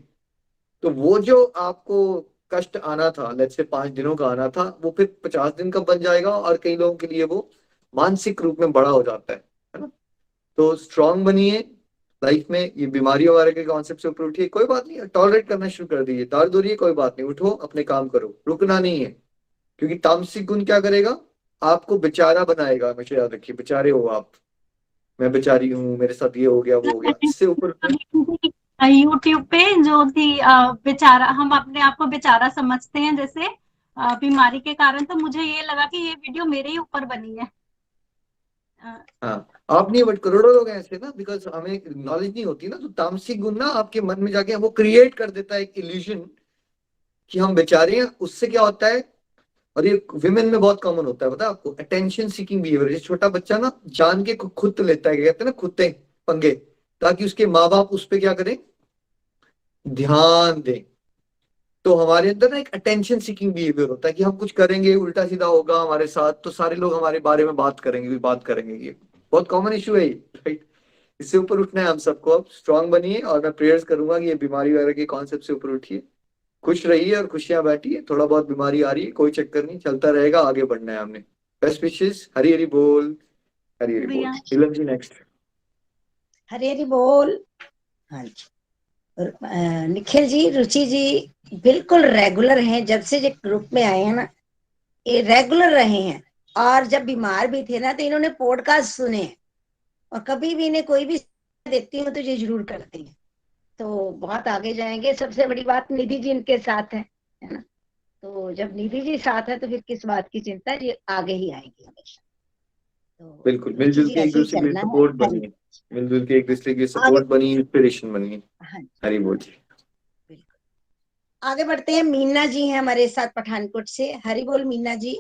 तो वो जो आपको कष्ट आना था, लेट्स से 5 दिनों का आना था, वो फिर 50 दिन का बन जाएगा, और कई लोगों के लिए वो मानसिक रूप में बड़ा हो जाता है ना। तो स्ट्रांग बनिए लाइफ में, ये बीमारियों वाले के कॉन्सेप्ट से ऊपर उठिए, कोई बात नहीं, टॉलरेट करना शुरू कर दीजिए, दर्द हो रही है कोई बात नहीं, उठो अपने काम करो, रुकना नहीं है। क्योंकि तामसिक गुण क्या करेगा, आपको बेचारा बनाएगा। हमेशा याद रखिए, बेचारे हो आप, मैं बेचारी हूँ, मेरे साथ ये हो गया वो हो गया, इससे ऊपर यूट्यूब पे जो थी बेचारा, हम अपने आप को बेचारा समझते हैं जैसे बीमारी के कारण, तो मुझे ये लगा कि ये वीडियो मेरे ही ऊपर बनी है। हाँ आप नहीं, बट करोड़ों लोग ऐसे ना, बिकॉज हमें नॉलेज नहीं होती ना, तो तामसिक गुण ना आपके मन में जाके वो क्रिएट कर देता है एक इल्यूजन कि हम बेचारे हैं। उससे क्या होता है, और ये विमेन में बहुत कॉमन होता है, पता है आपको, अटेंशन सीकिंग बिहेवियर। जैसे छोटा बच्चा ना जान के खुद लेता है, क्या कहते हैं ना, खुदते पंगे, ताकि उसके माँ बाप उस पर क्या करें, ध्यान दें। तो हमारे अंदर ना एक अटेंशन सीकिंग बिहेवियर होता है कि हम कुछ करेंगे उल्टा सीधा होगा हमारे साथ, तो सारे लोग हमारे बारे में बात करेंगे। ये बहुत कॉमन इशू है, राइट। इससे ऊपर उठना है हम सबको। अब स्ट्रांग बनिए, और मैं प्रेयर्स करूंगा कि ये बीमारी वगैरह के कॉन्सेप्ट से ऊपर उठिए, खुश रहिए और खुशियां बांटिए। थोड़ा बहुत बीमारी आ रही है कोई चक्कर नहीं, चलता रहेगा, आगे बढ़ना है हमने। बेस्ट विशेस, हरी हरी बोल, हरी हरी बोल। नीलम जी नेक्स्ट। हरी हरी बोल। हाँ जी, निखिल जी, रुचि जी बिल्कुल रेगुलर हैं, जब से ये ग्रुप में आए हैं ना ये रेगुलर रहे हैं। और जब बीमार भी थे ना तो इन्होंने पॉडकास्ट सुने हैं, और कभी भी इन्हें कोई भी देती हूँ तो ये जरूर करती हैं, तो बहुत आगे जाएंगे। सबसे बड़ी बात निधि जी इनके साथ है ना, तो जब निधि जी साथ है तो फिर किस बात की चिंता, ये आगे ही आएंगे हमेशा। तो बिल्कुल मिलजुल के एक दूसरे के सपोर्ट बनिए, मिलजुल के एक दूसरे की सपोर्ट बनिए, इंस्पिरेशन बनिए। हरी बोल जी। बिल्कुल आगे बढ़ते हैं। मीना जी हैं हमारे साथ पठानकोट से। हरी बोल मीना जी।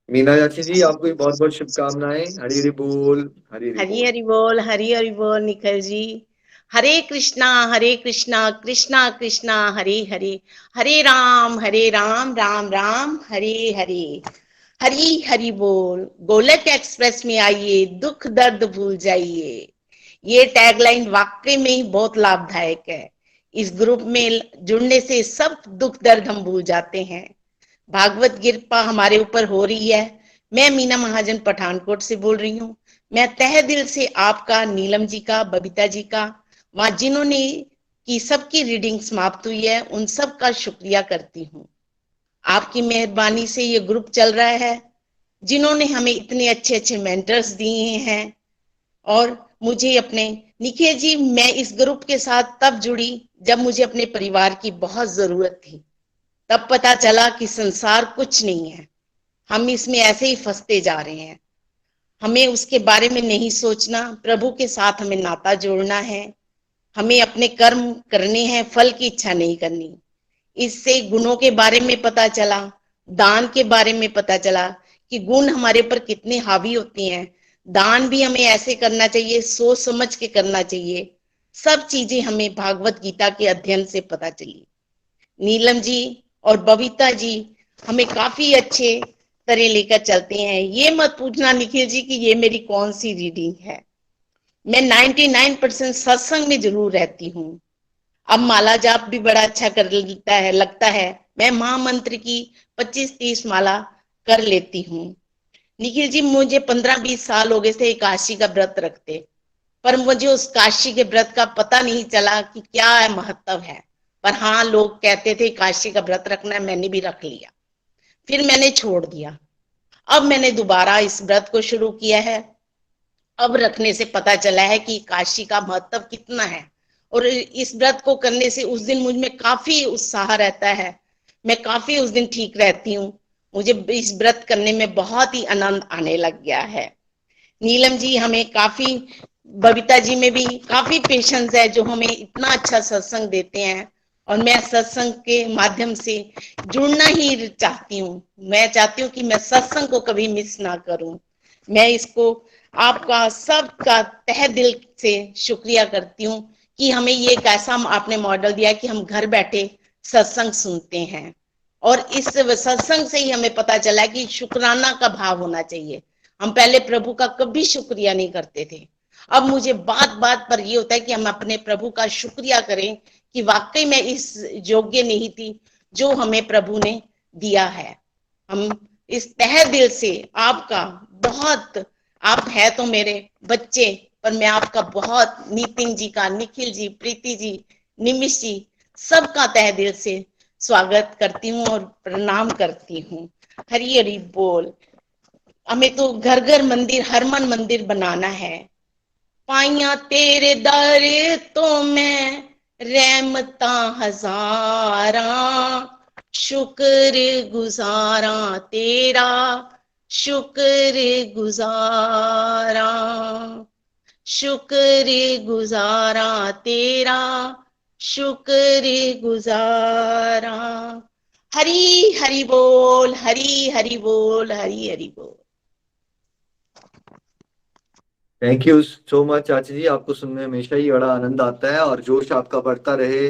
मीना चाची जी आपको भी बहुत बहुत शुभकामनाएं। हरी हरी बोल, हरी हरी बोल, हरी हरी बोल निखिल जी। हरे कृष्णा कृष्णा कृष्णा हरे हरे, हरे राम राम राम हरे हरे। हरी हरी बोल। गोलक एक्सप्रेस में आइए, दुख दर्द भूल जाइए। ये टैगलाइन वाकई में ही बहुत लाभदायक है। इस ग्रुप में जुड़ने से सब दुख दर्द हम भूल जाते हैं। भागवत कृपा हमारे ऊपर हो रही है। मैं मीना महाजन पठानकोट से बोल रही हूँ। मैं तहे दिल से आपका, नीलम जी का, बबीता जी का, वहां जिन्होंने की सबकी रीडिंग समाप्त हुई है, उन सब का शुक्रिया करती हूँ। आपकी मेहरबानी से ये ग्रुप चल रहा है, जिन्होंने हमें इतने अच्छे अच्छे मेंटर्स दिए हैं। और मुझे अपने निखिल जी, मैं इस ग्रुप के साथ तब जुड़ी जब मुझे अपने परिवार की बहुत जरूरत थी। तब पता चला कि संसार कुछ नहीं है, हम इसमें ऐसे ही फंसते जा रहे हैं। हमें उसके बारे में नहीं सोचना, प्रभु के साथ हमें नाता जोड़ना है, हमें अपने कर्म करने हैं, फल की इच्छा नहीं करनी। इससे गुणों के बारे में पता चला, दान के बारे में पता चला कि गुण हमारे ऊपर कितने हावी होते हैं। दान भी हमें ऐसे करना चाहिए, सोच समझ के करना चाहिए। सब चीजें हमें भागवत गीता के अध्ययन से पता चली। नीलम जी और बबीता जी हमें काफी अच्छे तरह लेकर चलते हैं। ये मत पूछना निखिल जी कि ये मेरी कौन सी रीडिंग है। मैं 99% सत्संग में जरूर रहती हूँ। अब माला जाप भी बड़ा अच्छा कर लगता है। मैं महामंत्र की 25-30 माला कर लेती हूँ। निखिल जी, मुझे 15-20 साल हो गए थे एकादशी का व्रत रखते, पर मुझे उस काशी के व्रत का पता नहीं चला कि क्या है, महत्व है। पर हाँ, लोग कहते थे काशी का व्रत रखना है, मैंने भी रख लिया। फिर मैंने छोड़ दिया। अब मैंने दोबारा इस व्रत को शुरू किया है। अब रखने से पता चला है कि काशी का महत्व कितना है। और इस व्रत को करने से उस दिन मुझ में काफी उत्साह रहता है, मैं काफी उस दिन ठीक रहती हूँ। मुझे इस व्रत करने में बहुत ही आनंद आने लग गया है। नीलम जी हमें काफी, बबीता जी में भी काफी पेशेंस है, जो हमें इतना अच्छा सत्संग देते हैं। और मैं सत्संग के माध्यम से जुड़ना ही चाहती हूँ। मैं चाहती हूँ कि मैं सत्संग को कभी मिस ना करूं। मैं इसको आपका सबका तहे दिल से शुक्रिया करती हूँ कि हमें ये एक ऐसा आपने मॉडल दिया कि हम घर बैठे सत्संग सुनते हैं। और इस सत्संग से ही हमें पता चला कि शुक्राना का भाव होना चाहिए। हम पहले प्रभु का कभी शुक्रिया नहीं करते थे। अब मुझे बात बात पर ये होता है कि हम अपने प्रभु का शुक्रिया करें कि वाकई में इस योग्य नहीं थी जो हमें प्रभु ने दिया है। हम इस तहे दिल से आपका बहुत, आप है तो मेरे बच्चे, पर मैं आपका बहुत, नितिन जी का, निखिल जी, प्रीति जी, निमिष जी, सबका तहे दिल से स्वागत करती हूँ और प्रणाम करती हूँ। हरि हरि बोल। हमें तो घर घर मंदिर, हर मन मंदिर बनाना है। पाइया तेरे दर तो मैं रहमता हजारा, शुक्र गुजारा तेरा, शुक्र गुजारा, शुक्र गुजारा तेरा, शुक्र गुजारा। हरी हरि बोल, हरी हरि बोल, हरी हरि बोल। थैंक यू सो मच चाची जी, आपको सुनने में हमेशा ही बड़ा आनंद आता है और जोश आपका बढ़ता रहे।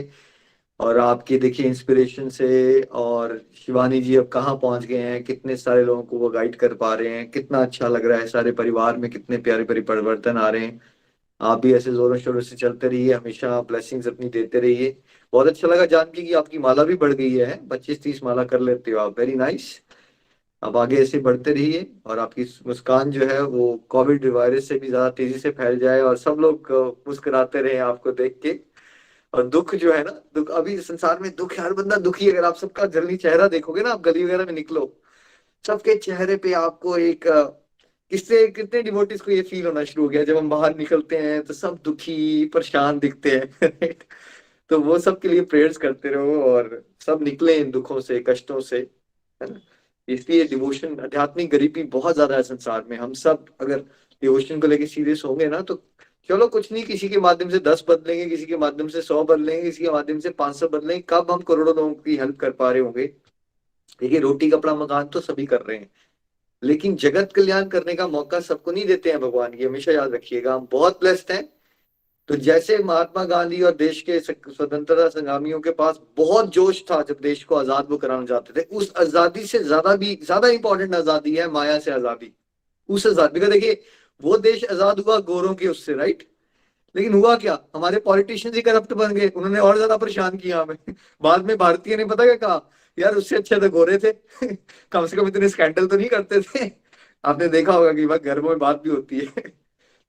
और आपकी देखिए इंस्पिरेशन से, और शिवानी जी अब कहाँ पहुंच गए हैं, कितने सारे लोगों को वो गाइड कर पा रहे हैं, कितना अच्छा लग रहा है। सारे परिवार में कितने प्यारे प्यारे परिवर्तन आ रहे हैं। आप भी ऐसे जोरों शोरों से चलते रहिए, हमेशा ब्लेसिंग्स अपनी देते रहिए। बहुत अच्छा लगा जान के कि आपकी माला भी बढ़ गई है, 25-30 माला कर लेते हो आप, वेरी नाइस। अब आगे ऐसे बढ़ते रहिए और आपकी मुस्कान जो है वो कोविड वायरस से भी ज्यादा तेजी से फैल जाए और सब लोग मुस्कुराते रहे आपको देख के। और दुख जो है ना, दुख अभी संसार में दुख है, हर बंदा दुखी है। अगर आप सबका जल्दी चेहरा देखोगे ना, आप गली वगैरह में निकलो, सबके चेहरे पे आपको एक किससे कितने डिवोटीज को ये फील होना शुरू हो गया, जब हम बाहर निकलते हैं तो सब दुखी परेशान दिखते हैं। तो वो सबके लिए प्रेयर्स करते रहो और सब निकले इन दुखों से, कष्टों से, है ना। इसलिए डिवोशन, आध्यात्मिक गरीबी बहुत ज्यादा है संसार में। हम सब अगर डिवोशन को लेके सीरियस होंगे ना, तो चलो कुछ नहीं, किसी के माध्यम से 10 बदलेंगे, किसी के माध्यम से 100 बदलेंगे, किसी के माध्यम से 500 बदलेंगे, कब हम करोड़ों लोगों की हेल्प कर पा रहे होंगे। देखिए रोटी कपड़ा मकान तो सभी कर रहे हैं, लेकिन जगत कल्याण करने का मौका सबको नहीं देते हैं भगवान। ये हमेशा याद रखिएगा, हम बहुत ब्लेस्ड हैं। तो जैसे महात्मा गांधी और देश के स्वतंत्रता संग्रामियों के पास बहुत जोश था जब देश को आजाद वो कराना चाहते थे, उस आजादी से ज्यादा इंपॉर्टेंट आजादी है माया से आजादी। उस आजादी का देखिए, वो देश आजाद हुआ गोरों के उससे, राइट। लेकिन हुआ क्या, हमारे पॉलिटिशियंस ही करप्ट बन गए, उन्होंने और ज्यादा परेशान किया हमें। बाद में भारतीय ने पता क्या कहा, यार उससे अच्छे तो गोरे थे कम से कम इतने स्कैंडल तो नहीं करते थे। आपने देखा होगा कि भाई घरों में बात भी होती है।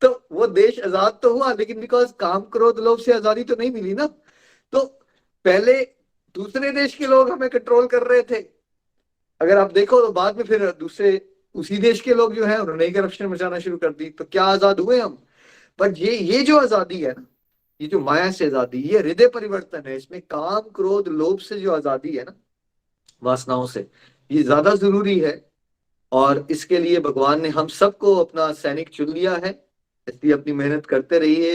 तो वो देश आजाद तो हुआ, लेकिन बिकॉज काम क्रोध लोभ से आजादी तो नहीं मिली ना। तो पहले दूसरे देश के लोग हमें कंट्रोल कर रहे थे, अगर आप देखो तो बाद में फिर दूसरे उसी देश के लोग जो है उन्होंने ही करप्शन मचाना शुरू कर दी, तो क्या आजाद हुए हम। पर ये जो आजादी है ना, ये जो माया से आजादी, ये हृदय परिवर्तन है, इसमें काम क्रोध लोभ से जो आजादी है ना, वासनाओं से, ये ज्यादा जरूरी है। और इसके लिए भगवान ने हम सबको अपना सैनिक चुन लिया है, इसलिए अपनी मेहनत करते रहिए।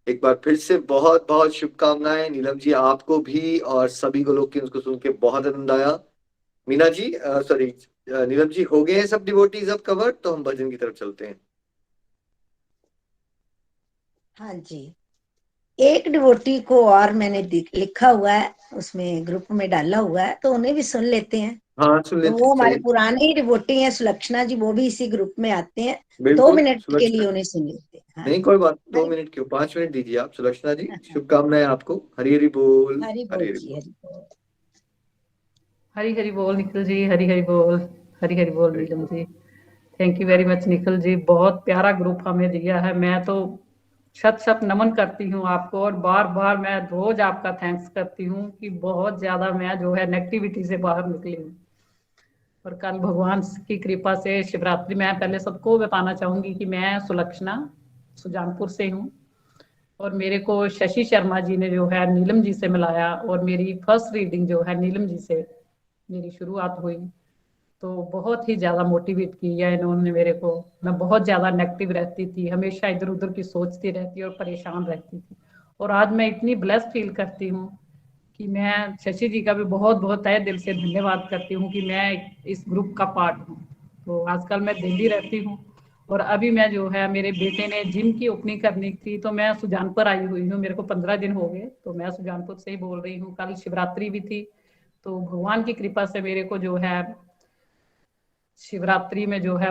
एक बार फिर से बहुत बहुत शुभकामनाएं नीलम जी आपको भी, और सभी को लोग के उसको सुन के बहुत आनंद आया। मीना जी सॉरी नीलम जी, हो गए हैं सब डिवोटीज अब कवर, तो हम भजन की तरफ चलते हैं। हाँ जी, एक डिवोटी को और मैंने लिखा हुआ है, उसमें ग्रुप में डाला हुआ है, तो उन्हें भी सुन लेते हैं। हाँ सुन तो लेते वो हमारे चलिए। पुराने ही डिवोटी हैं, सुलक्षणा जी, वो भी इसी ग्रुप में आते हैं। 2 बिल्कुल मिनट के लिए सुलक्षणा, उन्हें सुन लेते हैं। हाँ नहीं जी, कोई बात, 2 हरि मिनट क्यों, 5 मिनट दीजिए आप सुलक्षणा जी। हाँ, शुभकामनाएं आपको, हरि हरि बोल। हरि हरि बोल हरि जी, बोल। हरि बोल। हरी हरी बोल निखिल जी, हरी हरी बोल, हरी हरी बोल Neelam ji. Thank you very much Nikhil ji, बहुत प्यारा ग्रुप हमें दिया है। मैं तो शत शत नमन करती हूँ आपको, और बार बार मैं रोज आपका थैंक्स करती हूँ कि बहुत ज्यादा मैं जो है नेगेटिविटी से बाहर निकली हूँ। और कल भगवान की कृपा से शिवरात्रि, मैं पहले सबको बताना चाहूंगी कि मैं सुलक्षणा सुजानपुर से हूँ, और मेरे को शशि शर्मा जी ने जो है नीलम जी से मिलाया, और मेरी फर्स्ट रीडिंग जो है नीलम जी से मेरी शुरुआत हुई। तो बहुत ही ज़्यादा मोटिवेट किया इन्होंने मेरे को। मैं बहुत ज़्यादा नेगेटिव रहती थी, हमेशा इधर उधर की सोचती रहती और परेशान रहती थी। और आज मैं इतनी ब्लेस्ड फील करती हूँ कि मैं शशि जी का भी बहुत बहुत तहे दिल से धन्यवाद करती हूँ कि मैं इस ग्रुप का पार्ट हूँ। तो आजकल मैं दिल्ली रहती हूँ, और अभी मैं जो है, मेरे बेटे ने जिम की ओपनिंग करनी थी, तो मैं सुजानपुर आई हुई हूँ। मेरे को 15 दिन हो गए, तो मैं सुजानपुर से ही बोल रही हूँ। कल शिवरात्रि भी थी, तो भगवान की कृपा से मेरे को जो है शिवरात्रि में जो है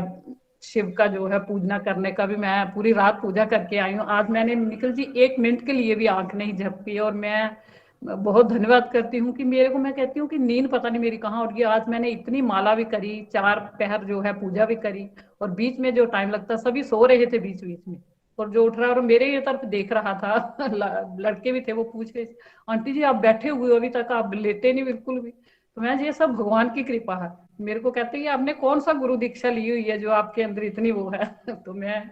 शिव का जो है पूजना करने का भी, मैं पूरी रात पूजा करके आई हूँ। आज मैंने निखिल जी 1 मिनट के लिए भी आंख नहीं झपकी, और मैं बहुत धन्यवाद करती हूँ कि मेरे को, मैं कहती हूँ कि नींद पता नहीं मेरी कहाँ उड़ गई। आज मैंने इतनी माला भी करी, 4 पहर जो है पूजा भी करी, और बीच में जो टाइम लगता, सभी सो रहे थे बीच बीच में, और जो उठ रहा और मेरे ये तरफ देख रहा था लड़के भी थे, वो पूछ रहे, आंटी जी आप बैठे हुए हो अभी तक, आप लेटे नहीं बिल्कुल भी। तो मैं, ये सब भगवान की कृपा है। मेरे को कहते हैं आपने कौन सा गुरु दीक्षा ली हुई है जो आपके अंदर इतनी वो है। तो मैं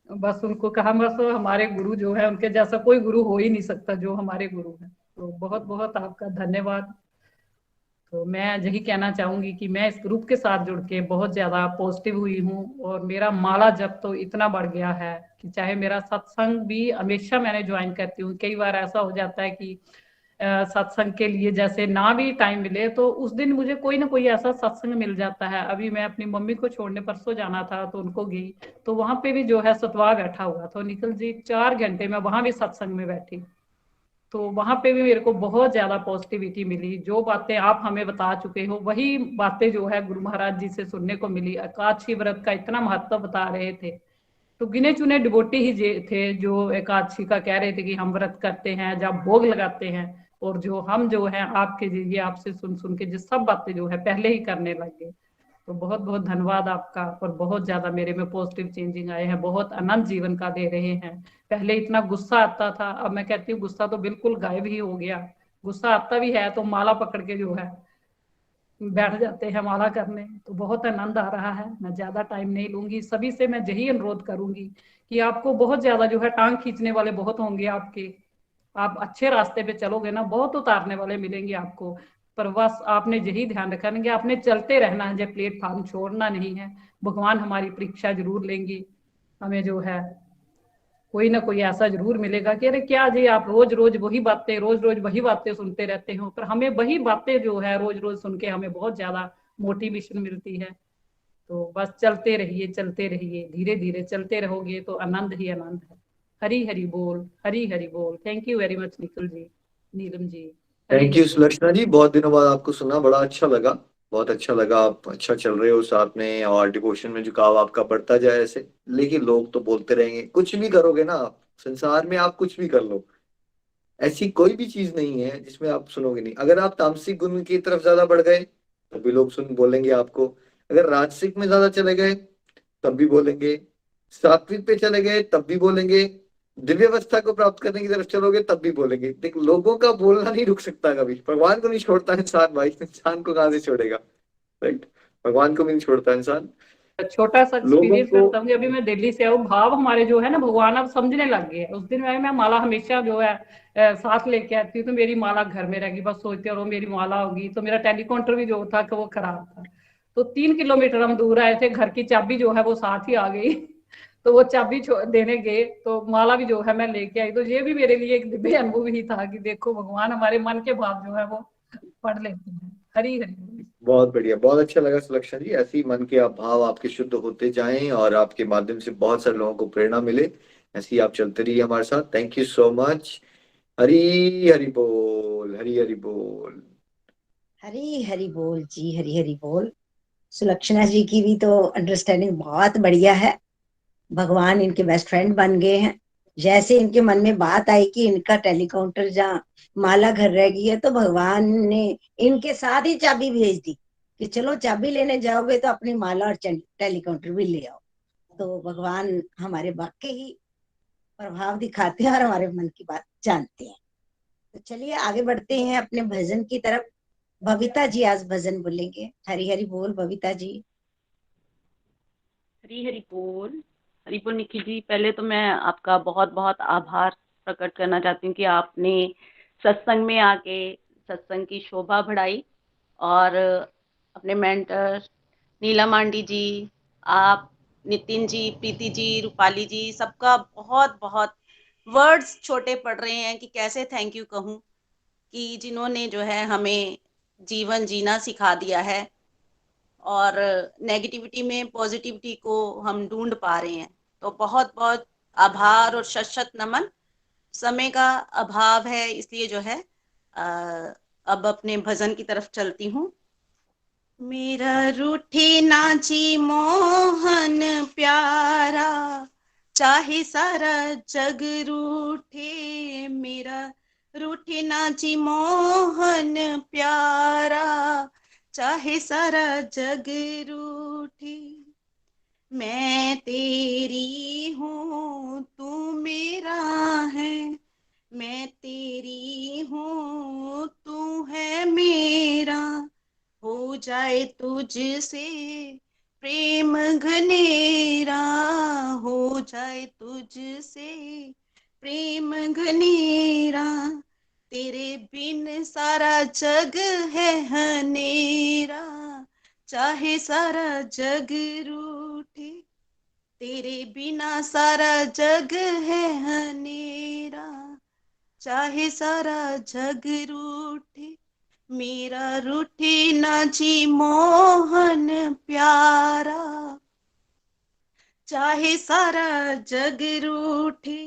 बस उनको कहा, बस हमारे गुरु जो है, उनके जैसा कोई गुरु हो ही नहीं सकता जो हमारे गुरु है। तो बहुत बहुत आपका धन्यवाद। तो मैं यही कहना चाहूंगी कि मैं इस ग्रुप के साथ जुड़ के बहुत ज्यादा पॉजिटिव हुई हूँ, और मेरा माला जप तो इतना बढ़ गया है कि चाहे मेरा सत्संग भी हमेशा मैंने ज्वाइन करती हूँ। कई बार ऐसा हो जाता है कि सत्संग के लिए जैसे ना भी टाइम मिले, तो उस दिन मुझे कोई ना कोई ऐसा सत्संग मिल जाता है। अभी मैं अपनी मम्मी को छोड़ने परसों जाना था, तो उनको गई, तो वहां पे भी जो है सतवा बैठा हुआ था निखिल जी, 4 घंटे में वहां भी सत्संग में बैठी। तो वहां पे भी मेरे को बहुत ज्यादा पॉजिटिविटी मिली। जो बातें आप हमें बता चुके हो, वही बातें जो है गुरु महाराज जी से सुनने को मिली। एकादशी व्रत का इतना महत्व बता रहे थे, तो गिने चुने डिवोटी ही थे जो एकादशी का कह रहे थे कि हम व्रत करते हैं, जब भोग लगाते हैं, और जो हम जो है आपके जरिए, आपसे सुन सुन के जो सब बातें जो है पहले ही करने लग गए। तो बहुत बहुत धन्यवाद आपका, और बहुत ज्यादा मेरे में पॉजिटिव चेंजिंग आए हैं, बहुत आनंद जीवन का दे रहे हैं। पहले इतना गुस्सा आता था, अब मैं कहती हूँ गुस्सा तो बिल्कुल गायब ही हो गया। गुस्सा आता भी है तो माला पकड़ के जो है बैठ जाते हैं माला करने। तो बहुत आनंद आ रहा है। मैं ज्यादा टाइम नहीं लूंगी, सभी से मैं यही अनुरोध करूंगी कि आपको बहुत ज्यादा जो है टांग खींचने वाले बहुत होंगे आपके, आप अच्छे रास्ते पे चलोगे ना, बहुत उतारने वाले मिलेंगे आपको, पर बस आपने यही ध्यान रखना है कि आपने चलते रहना है, जब प्लेटफॉर्म छोड़ना नहीं है। भगवान हमारी परीक्षा जरूर लेंगी, हमें जो है कोई ना कोई ऐसा जरूर मिलेगा कि अरे क्या जी आप रोज रोज वही बातें सुनते रहते हो, पर हमें वही बातें जो है रोज रोज सुन के हमें बहुत ज्यादा मोटिवेशन मिलती है। तो बस चलते रहिए, धीरे धीरे चलते रहोगे तो आनंद ही आनंद है। हरी हरी बोल, हरी हरी बोल। Thank you very much Nikhil ji, Neelam ji. Thank you Sulakshana ji, बहुत दिनों बाद आपको सुना, बड़ा अच्छा लगा। बहुत अच्छा लगा, आप अच्छा चल रहे हो साथ में, और डिवोशन में झुकाव आपका बढ़ता जाए ऐसे। लेकिन लोग तो बोलते रहेंगे, कुछ भी करोगे ना आप संसार में, आप कुछ भी कर लो, ऐसी कोई भी चीज नहीं है जिसमें आप सुनोगे नहीं। अगर आप तामसिक गुण की तरफ ज्यादा बढ़ गए तब भी लोग सुन बोलेंगे आपको, अगर राजसिक में ज्यादा चले गए तब भी बोलेंगे, सात्विक पे चले गए तब भी बोलेंगे, दिव्य अवस्था को प्राप्त करने की तरफ चलोगे तब भी बोलेंगे। देख, लोगों का बोलना नहीं रुक सकता कभी, भगवान को नहीं छोड़ता इंसान भाई, इंसान को कहाँ से छोड़ेगा, राइट? भगवान को भी नहीं छोड़ता इंसान। छोटा सा लोगों एक्सपीरियंस को करता हूँ कि अभी मैं दिल्ली से आऊँ, भाव हमारे जो है ना भगवान अब समझने लग गए हैं। उस दिन मैं माला हमेशा जो है साथ लेके आती हूँ, तो मेरी माला घर में रहेगी, बस सोचते रहो मेरी माला होगी। तो मेरा टेलीकाउंटर भी जो था कि वो खराब था, तो 3 किलोमीटर हम दूर आए थे, घर की चाबी जो है वो साथ ही आ गई तो वो चाबी देने गए तो माला भी जो है मैं लेके आई। तो ये भी मेरे लिए एक दिव्य अनुभव ही था कि देखो भगवान हमारे मन के भाव जो है वो पढ़ लेते हैं। हरी हरी बोल। बहुत बढ़िया, बहुत अच्छा लगा सुलक्षणा जी। ऐसे ही मन के भाव आपके शुद्ध होते जाएं और आपके माध्यम से बहुत सारे लोगों को प्रेरणा मिले। ऐसे ही आप चलते रहिए हमारे साथ। Thank you so much. Hari Hari बोल, हरी हरी बोल। हरी हरी बोल जी, हरी हरी बोल। सुलक्षणा जी की भी तो अंडरस्टैंडिंग बहुत बढ़िया है। भगवान इनके बेस्ट फ्रेंड बन गए हैं। जैसे इनके मन में बात आई कि इनका टेलीकाउंटर जहाँ माला घर रह गई है, तो भगवान ने इनके साथ ही चाबी भेज दी कि चलो चाबी लेने जाओगे तो अपनी माला और टेलीकाउंटर भी ले आओ। तो भगवान हमारे वाकई ही प्रभाव दिखाते हैं और हमारे मन की बात जानते हैं। तो चलिए आगे बढ़ते हैं अपने भजन की तरफ। बबीता जी आज भजन बोलेंगे। हरी हरी बोल बबीता जी। हरी हरी बोल। हरी बोल निखिल जी, पहले तो मैं आपका बहुत बहुत आभार प्रकट करना चाहती हूँ कि आपने सत्संग में आके सत्संग की शोभा बढ़ाई, और अपने मेंटर नीला मांडी जी, आप, नितिन जी, प्रीति जी, रूपाली जी, सबका बहुत बहुत, वर्ड्स छोटे पड़ रहे हैं कि कैसे थैंक यू कहूँ, कि जिन्होंने जो है हमें जीवन जीना सिखा दिया है और नेगेटिविटी में पॉजिटिविटी को हम ढूंढ पा रहे हैं। तो बहुत बहुत आभार और शत शत नमन। समय का अभाव है इसलिए जो है अब अपने भजन की तरफ चलती हूँ। मेरा रूठी नाची मोहन प्यारा, चाहे सारा जग रूठे, मेरा रूठी नाची मोहन प्यारा, चाहे सारा जग रूठे, मैं तेरी हूँ तू मेरा है, मैं तेरी हूँ तू है मेरा, हो जाए तुझसे प्रेम घनेरा, हो जाए तुझसे प्रेम घनेरा, तेरे बिन सारा जग है हनेरा, चाहे सारा जग रूठे, तेरे बिना सारा जग है हनेरा, चाहे सारा जग रूठे, मेरा रूठे नाची मोहन प्यारा, चाहे सारा जग रूठे,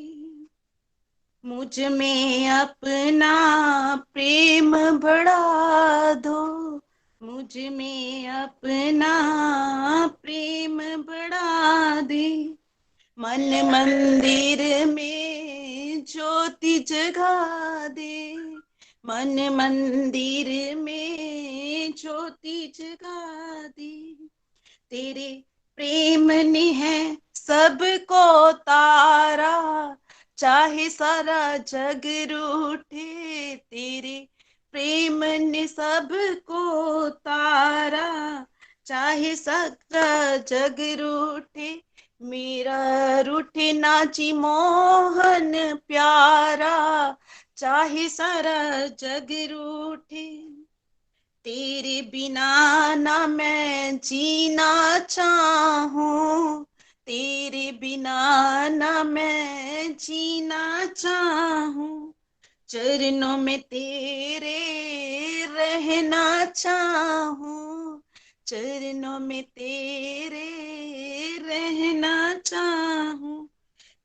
मुझ में अपना प्रेम बढ़ा दो, मुझ में अपना प्रेम बढ़ा दे, मन मंदिर में ज्योति जगा दे, मन मंदिर में ज्योति जगा दे, तेरे प्रेम ने है सबको तारा, चाहे सारा जग रूठे, तेरे प्रेम ने सबको तारा, चाहे सारा जग रूठे, मेरा रूठे नाची मोहन प्यारा, चाहे सारा जग रूठे, तेरे बिना ना मैं जीना चाहूं, तेरे बिना ना मैं जीना चाहूं, चरणों में तेरे रहना चाहूं, चरणों में तेरे रहना चाहूं,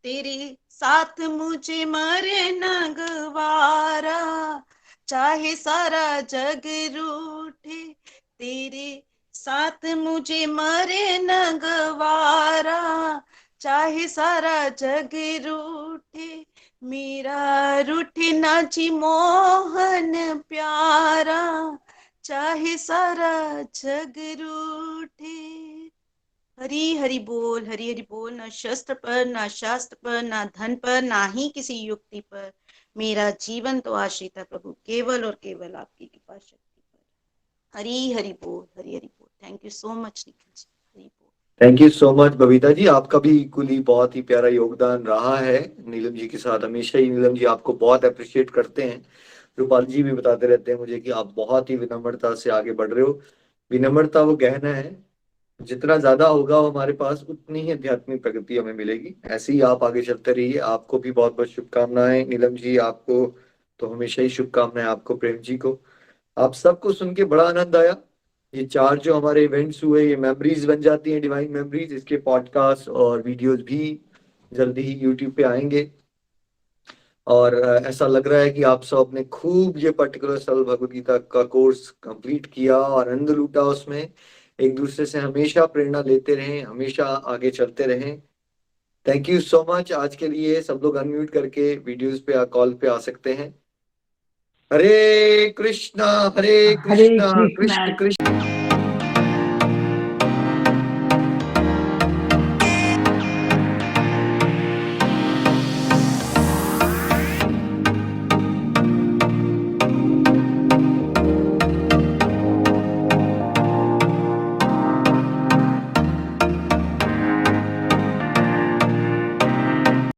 तेरे साथ मुझे मरना गवारा, चाहे सारा जग रूठे, तेरे साथ मुझे मरे न गवारा, चाहे सारा जग रूठे मेरा रूठे ना जी मोहन प्यारा, चाहे सारा जग रूठे। हरी हरि बोल, हरी हरि बोल। ना शस्त्र पर, ना शास्त्र पर, ना धन पर, ना ही किसी युक्ति पर, मेरा जीवन तो आश्रित है प्रभु केवल और केवल आपकी कृपा शक्ति पर। हरी हरि बोल, हरी हरि बोल। Thank you so much Nikhil ji. Hari बोल। Thank you so much Babita ji, आपका भी इक्वली बहुत ही प्यारा योगदान रहा है नीलम जी के साथ। हमेशा ही नीलम जी आपको बहुत अप्रिशिएट करते हैं। रूपाल जी भी बताते रहते हैं मुझे कि आप बहुत ही विनम्रता से आगे बढ़ रहे हो। विनम्रता वो गहना है, जितना ज्यादा होगा वो हमारे पास उतनी ही आध्यात्मिक प्रगति हमें मिलेगी। ऐसे ही आप आगे चलते रहिए। आपको भी बहुत बहुत शुभकामनाएं नीलम जी। आपको तो हमेशा ही शुभकामनाएं, आपको प्रेम जी को। आप सबको सुन के बड़ा आनंद आया। ये 4 जो हमारे इवेंट्स हुए, ये मेमोरीज बन जाती हैं, डिवाइन मेमोरीज। इसके पॉडकास्ट और वीडियोस भी जल्दी ही यूट्यूब पे आएंगे। और ऐसा लग रहा है कि आप सब ने खूब ये पर्टिकुलर सरल भगवद गीता का कोर्स कंप्लीट किया और आनंद लूटा उसमें। एक दूसरे से हमेशा प्रेरणा लेते रहें, हमेशा आगे चलते रहें। Thank you so much. आज के लिए सब लोग अनम्यूट करके वीडियोस पे, कॉल पे आ सकते हैं। हरे कृष्णा हरे कृष्ण कृष्णा। कृष्ण कृष्ण